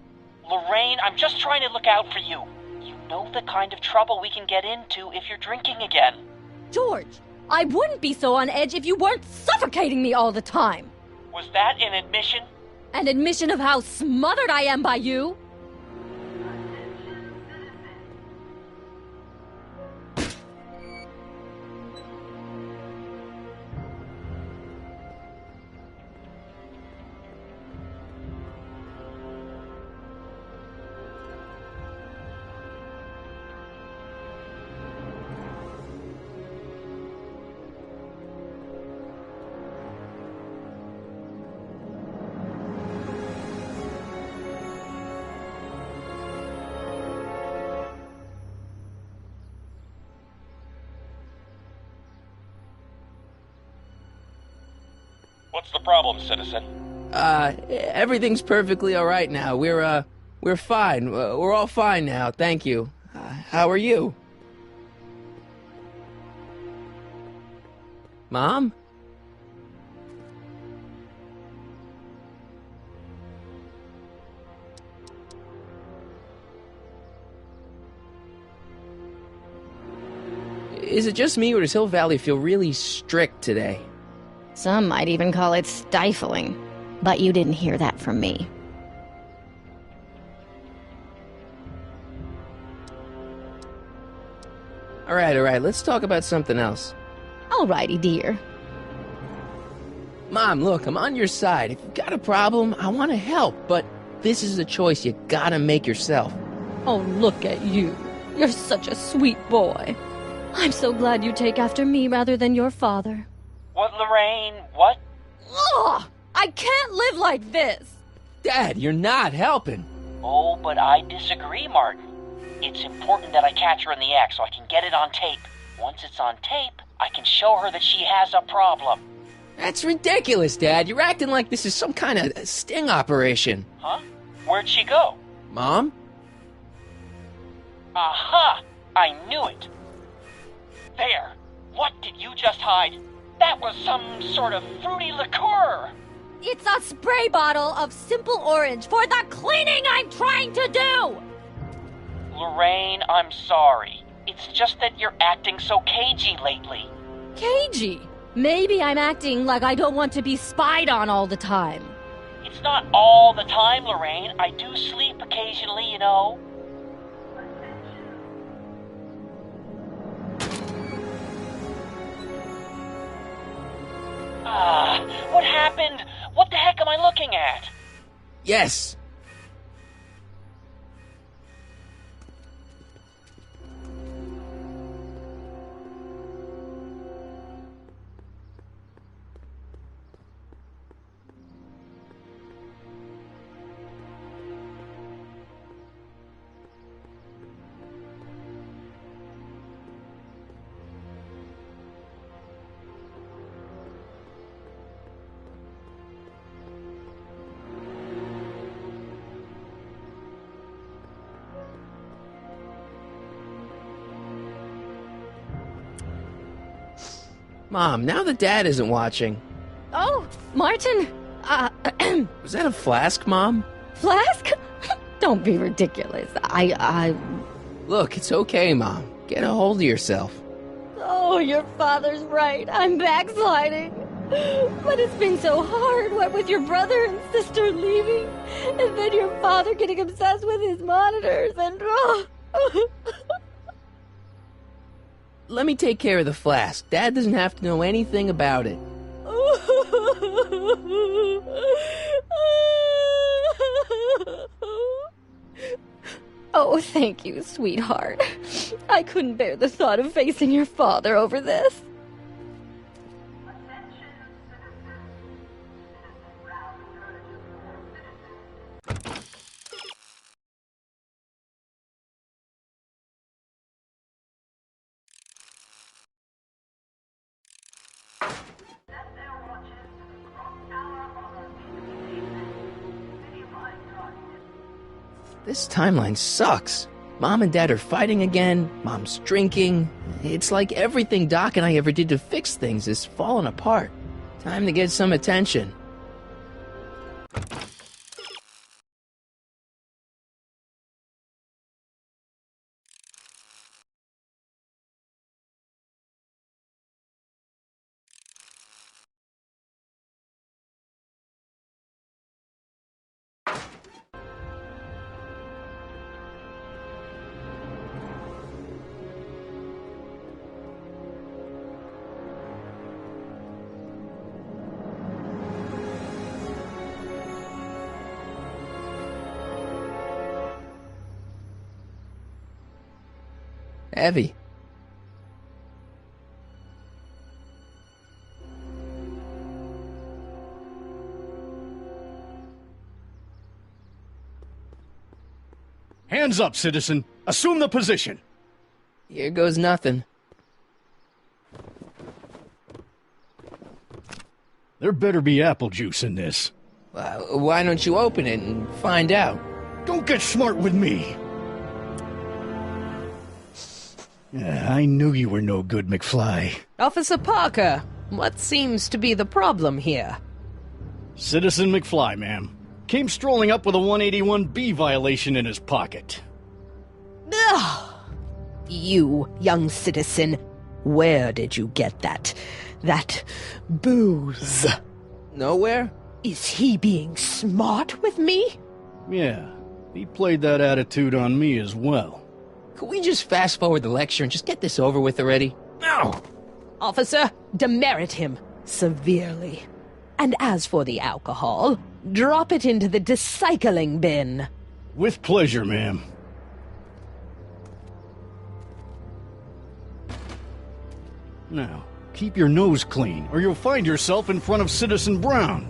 Lorraine, I'm just trying to look out for you. You know the kind of trouble we can get into if you're drinking again. George, I wouldn't be so on edge if you weren't suffocating me all the time. Was that an admission? An admission of how smothered I am by you? What's the problem, citizen? Everything's perfectly alright now. We're fine. We're all fine now, thank you. How are you? Mom? Is it just me, or does Hill Valley feel really strict today? Some might even call it stifling. But you didn't hear that from me. All right, let's talk about something else. Alrighty, dear. Mom, look, I'm on your side. If you've got a problem, I want to help, but this is a choice you gotta make yourself. Oh, look at you. You're such a sweet boy. I'm so glad you take after me rather than your father. What, Lorraine? What? Ugh! I can't live like this! Dad, you're not helping. Oh, but I disagree, Martin. It's important that I catch her in the act so I can get it on tape. Once it's on tape, I can show her that she has a problem. That's ridiculous, Dad. You're acting like this is some kind of sting operation. Huh? Where'd she go? Mom? Aha! I knew it! There! What did you just hide? That was some sort of fruity liqueur! It's a spray bottle of Simple Orange for the cleaning I'm trying to do! Lorraine, I'm sorry. It's just that you're acting so cagey lately. Cagey? Maybe I'm acting like I don't want to be spied on all the time. It's not all the time, Lorraine. I do sleep occasionally, you know. What happened? What the heck am I looking at? Yes. Mom, now that Dad isn't watching. Oh, Martin, Was that a flask, Mom? Flask? Don't be ridiculous. Look, it's okay, Mom. Get a hold of yourself. Oh, your father's right. I'm backsliding. But it's been so hard, what with your brother and sister leaving, and then your father getting obsessed with his monitors, and Let me take care of the flask. Dad doesn't have to know anything about it. Oh, thank you, sweetheart. I couldn't bear the thought of facing your father over this. This timeline sucks. Mom and Dad are fighting again. Mom's drinking. It's like everything Doc and I ever did to fix things is falling apart. Time to get some attention. Evie. Hands up, citizen. Assume the position. Here goes nothing. There better be apple juice in this. Why don't you open it and find out? Don't get smart with me. I knew you were no good, McFly. Officer Parker, what seems to be the problem here? Citizen McFly, ma'am. Came strolling up with a 181B violation in his pocket. Ugh. You, young citizen, where did you get that booze? Nowhere? Is he being smart with me? Yeah, he played that attitude on me as well. Could we just fast forward the lecture and just get this over with already? No! Officer, demerit him severely. And as for the alcohol, drop it into the recycling bin. With pleasure, ma'am. Now, keep your nose clean, or you'll find yourself in front of Citizen Brown.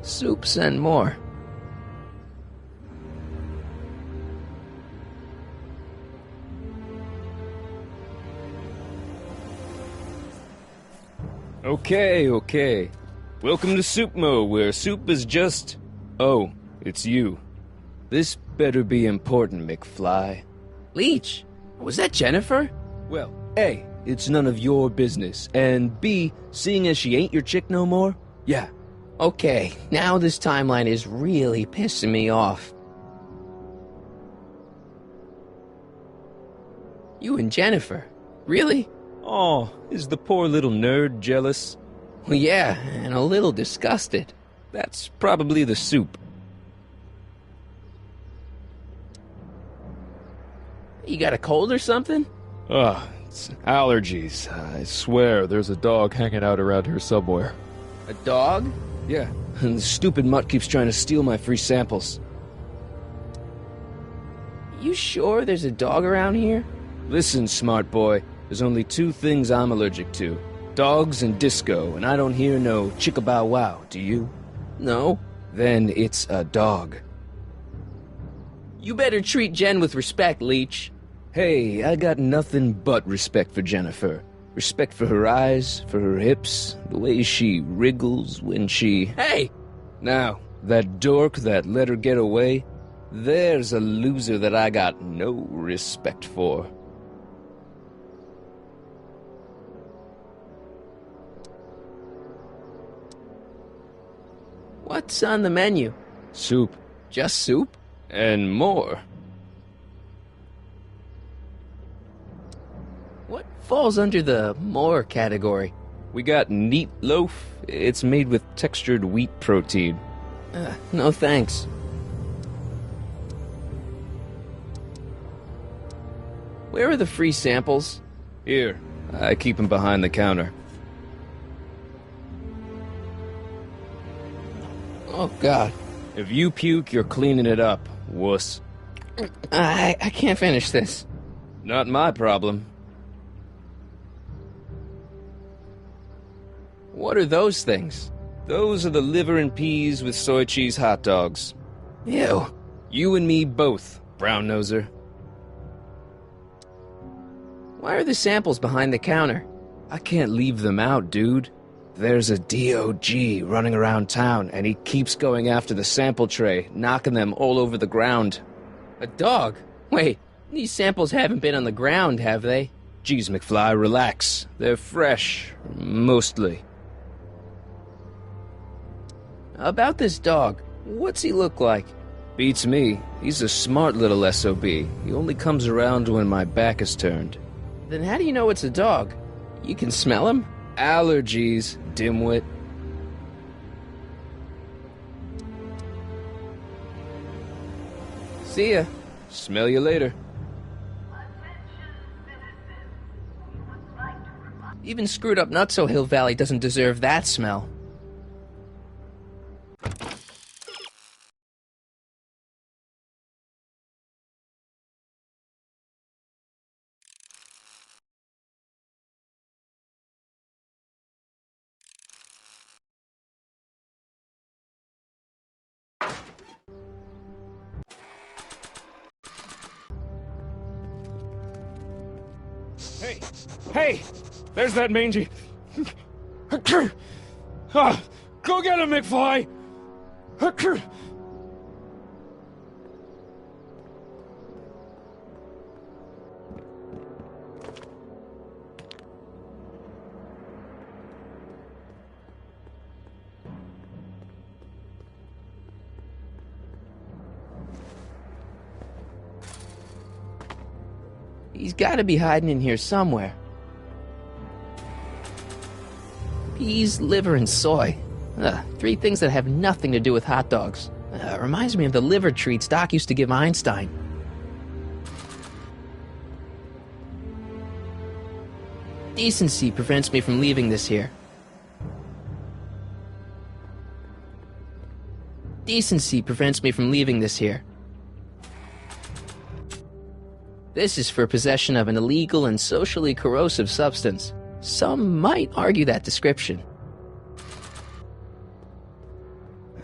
Soups and more. Okay. Welcome to Soupmo, where soup is just... Oh, it's you. This better be important, McFly. Leech, was that Jennifer? Well, A, it's none of your business, and B, seeing as she ain't your chick no more, yeah. Okay, now this timeline is really pissing me off. You and Jennifer? Really? Oh, is the poor little nerd jealous? Well, yeah, and a little disgusted. That's probably the soup. You got a cold or something? It's allergies. I swear there's a dog hanging out around here somewhere. A dog? Yeah, and the stupid mutt keeps trying to steal my free samples. You sure there's a dog around here? Listen, smart boy, there's only two things I'm allergic to. Dogs and disco, and I don't hear no chicka-bow-wow, do you? No. Then it's a dog. You better treat Jen with respect, Leech. Hey, I got nothing but respect for Jennifer. Respect for her eyes, for her hips, the way she wriggles when she... Hey! Now, that dork that let her get away, there's a loser that I got no respect for. What's on the menu? Soup. Just soup? And more. What falls under the more category? We got neat loaf. It's made with textured wheat protein. No thanks. Where are the free samples? Here, I keep them behind the counter. Oh, God. If you puke, you're cleaning it up, wuss. I can't finish this. Not my problem. What are those things? Those are the liver and peas with soy cheese hot dogs. Ew. You and me both, brown noser. Why are the samples behind the counter? I can't leave them out, dude. There's a DOG running around town, and he keeps going after the sample tray, knocking them all over the ground. A dog? Wait, these samples haven't been on the ground, have they? Geez, McFly, relax. They're fresh. Mostly. About this dog, what's he look like? Beats me. He's a smart little SOB. He only comes around when my back is turned. Then how do you know it's a dog? You can smell him? Allergies, dimwit. See ya. Smell you later. Even screwed up Nutso Hill Valley doesn't deserve that smell. Hey! Hey! There's that mangy... Ah, go get him, McFly! He's gotta be hiding in here somewhere. Peas, liver, and soy. Three things that have nothing to do with hot dogs. Reminds me of the liver treats Doc used to give Einstein. Decency prevents me from leaving this here. Decency prevents me from leaving this here. This is for possession of an illegal and socially corrosive substance. Some might argue that description.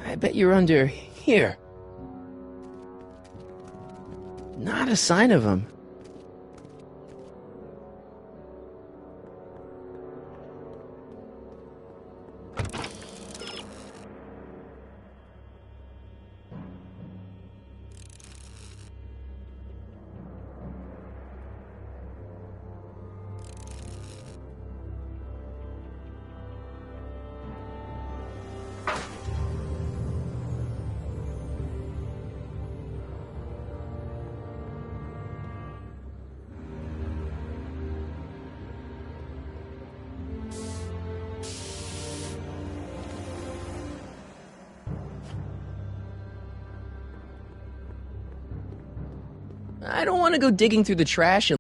I bet you're under here. Not a sign of him. I don't want to go digging through the trash and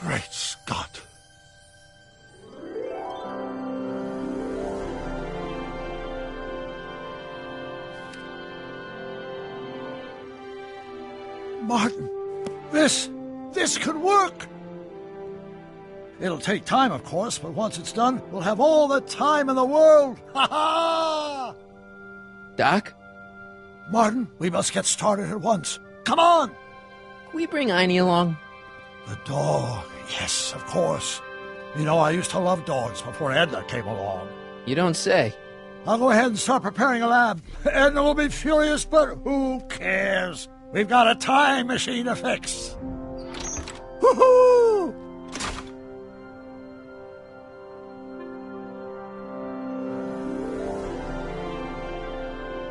Great Scott. Martin, this could work. It'll take time, of course, but once it's done, we'll have all the time in the world. Ha ha! Doc? Martin, we must get started at once. Come on! Can we bring Einie along? The dog. Yes, of course. You know, I used to love dogs before Edna came along. You don't say. I'll go ahead and start preparing a lab. Edna will be furious, but who cares? We've got a time machine to fix. Woohoo!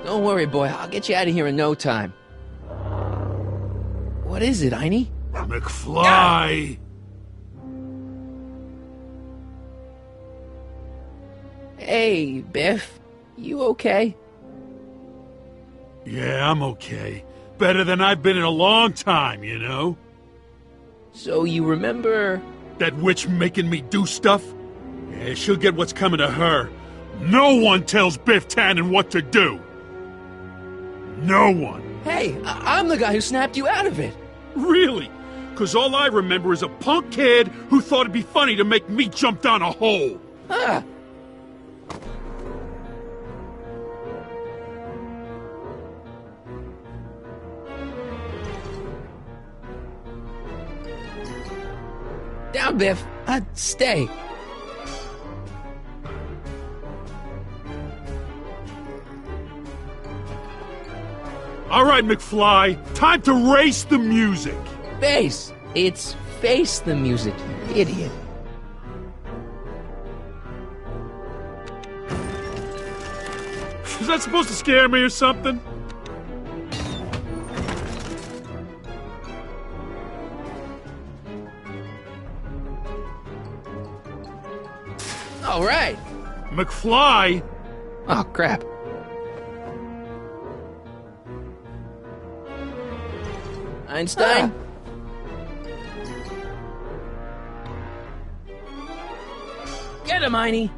Don't worry, boy. I'll get you out of here in no time. What is it, Einie? McFly! Hey, Biff. You okay? Yeah, I'm okay. Better than I've been in a long time, you know? So you remember... That witch making me do stuff? Yeah, she'll get what's coming to her. No one tells Biff Tannen what to do! No one! Hey, I'm the guy who snapped you out of it! Really? 'Cause all I remember is a punk kid who thought it'd be funny to make me jump down a hole! Ah! Down, Biff! Stay! All right, McFly, time to race the music! Face! It's face the music, you idiot. Is that supposed to scare me or something? All right! McFly! Oh, crap. Einstein? Get him, Einie!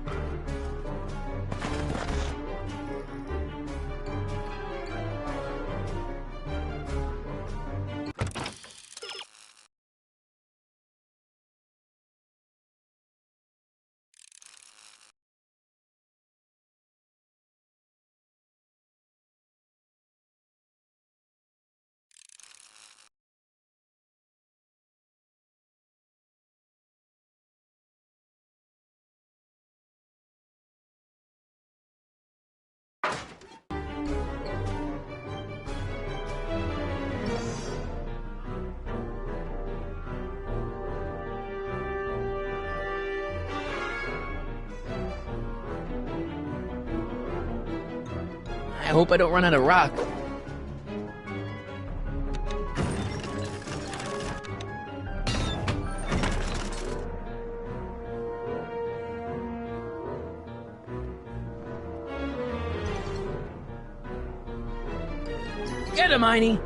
I hope I don't run out of rock. Get him, Einie!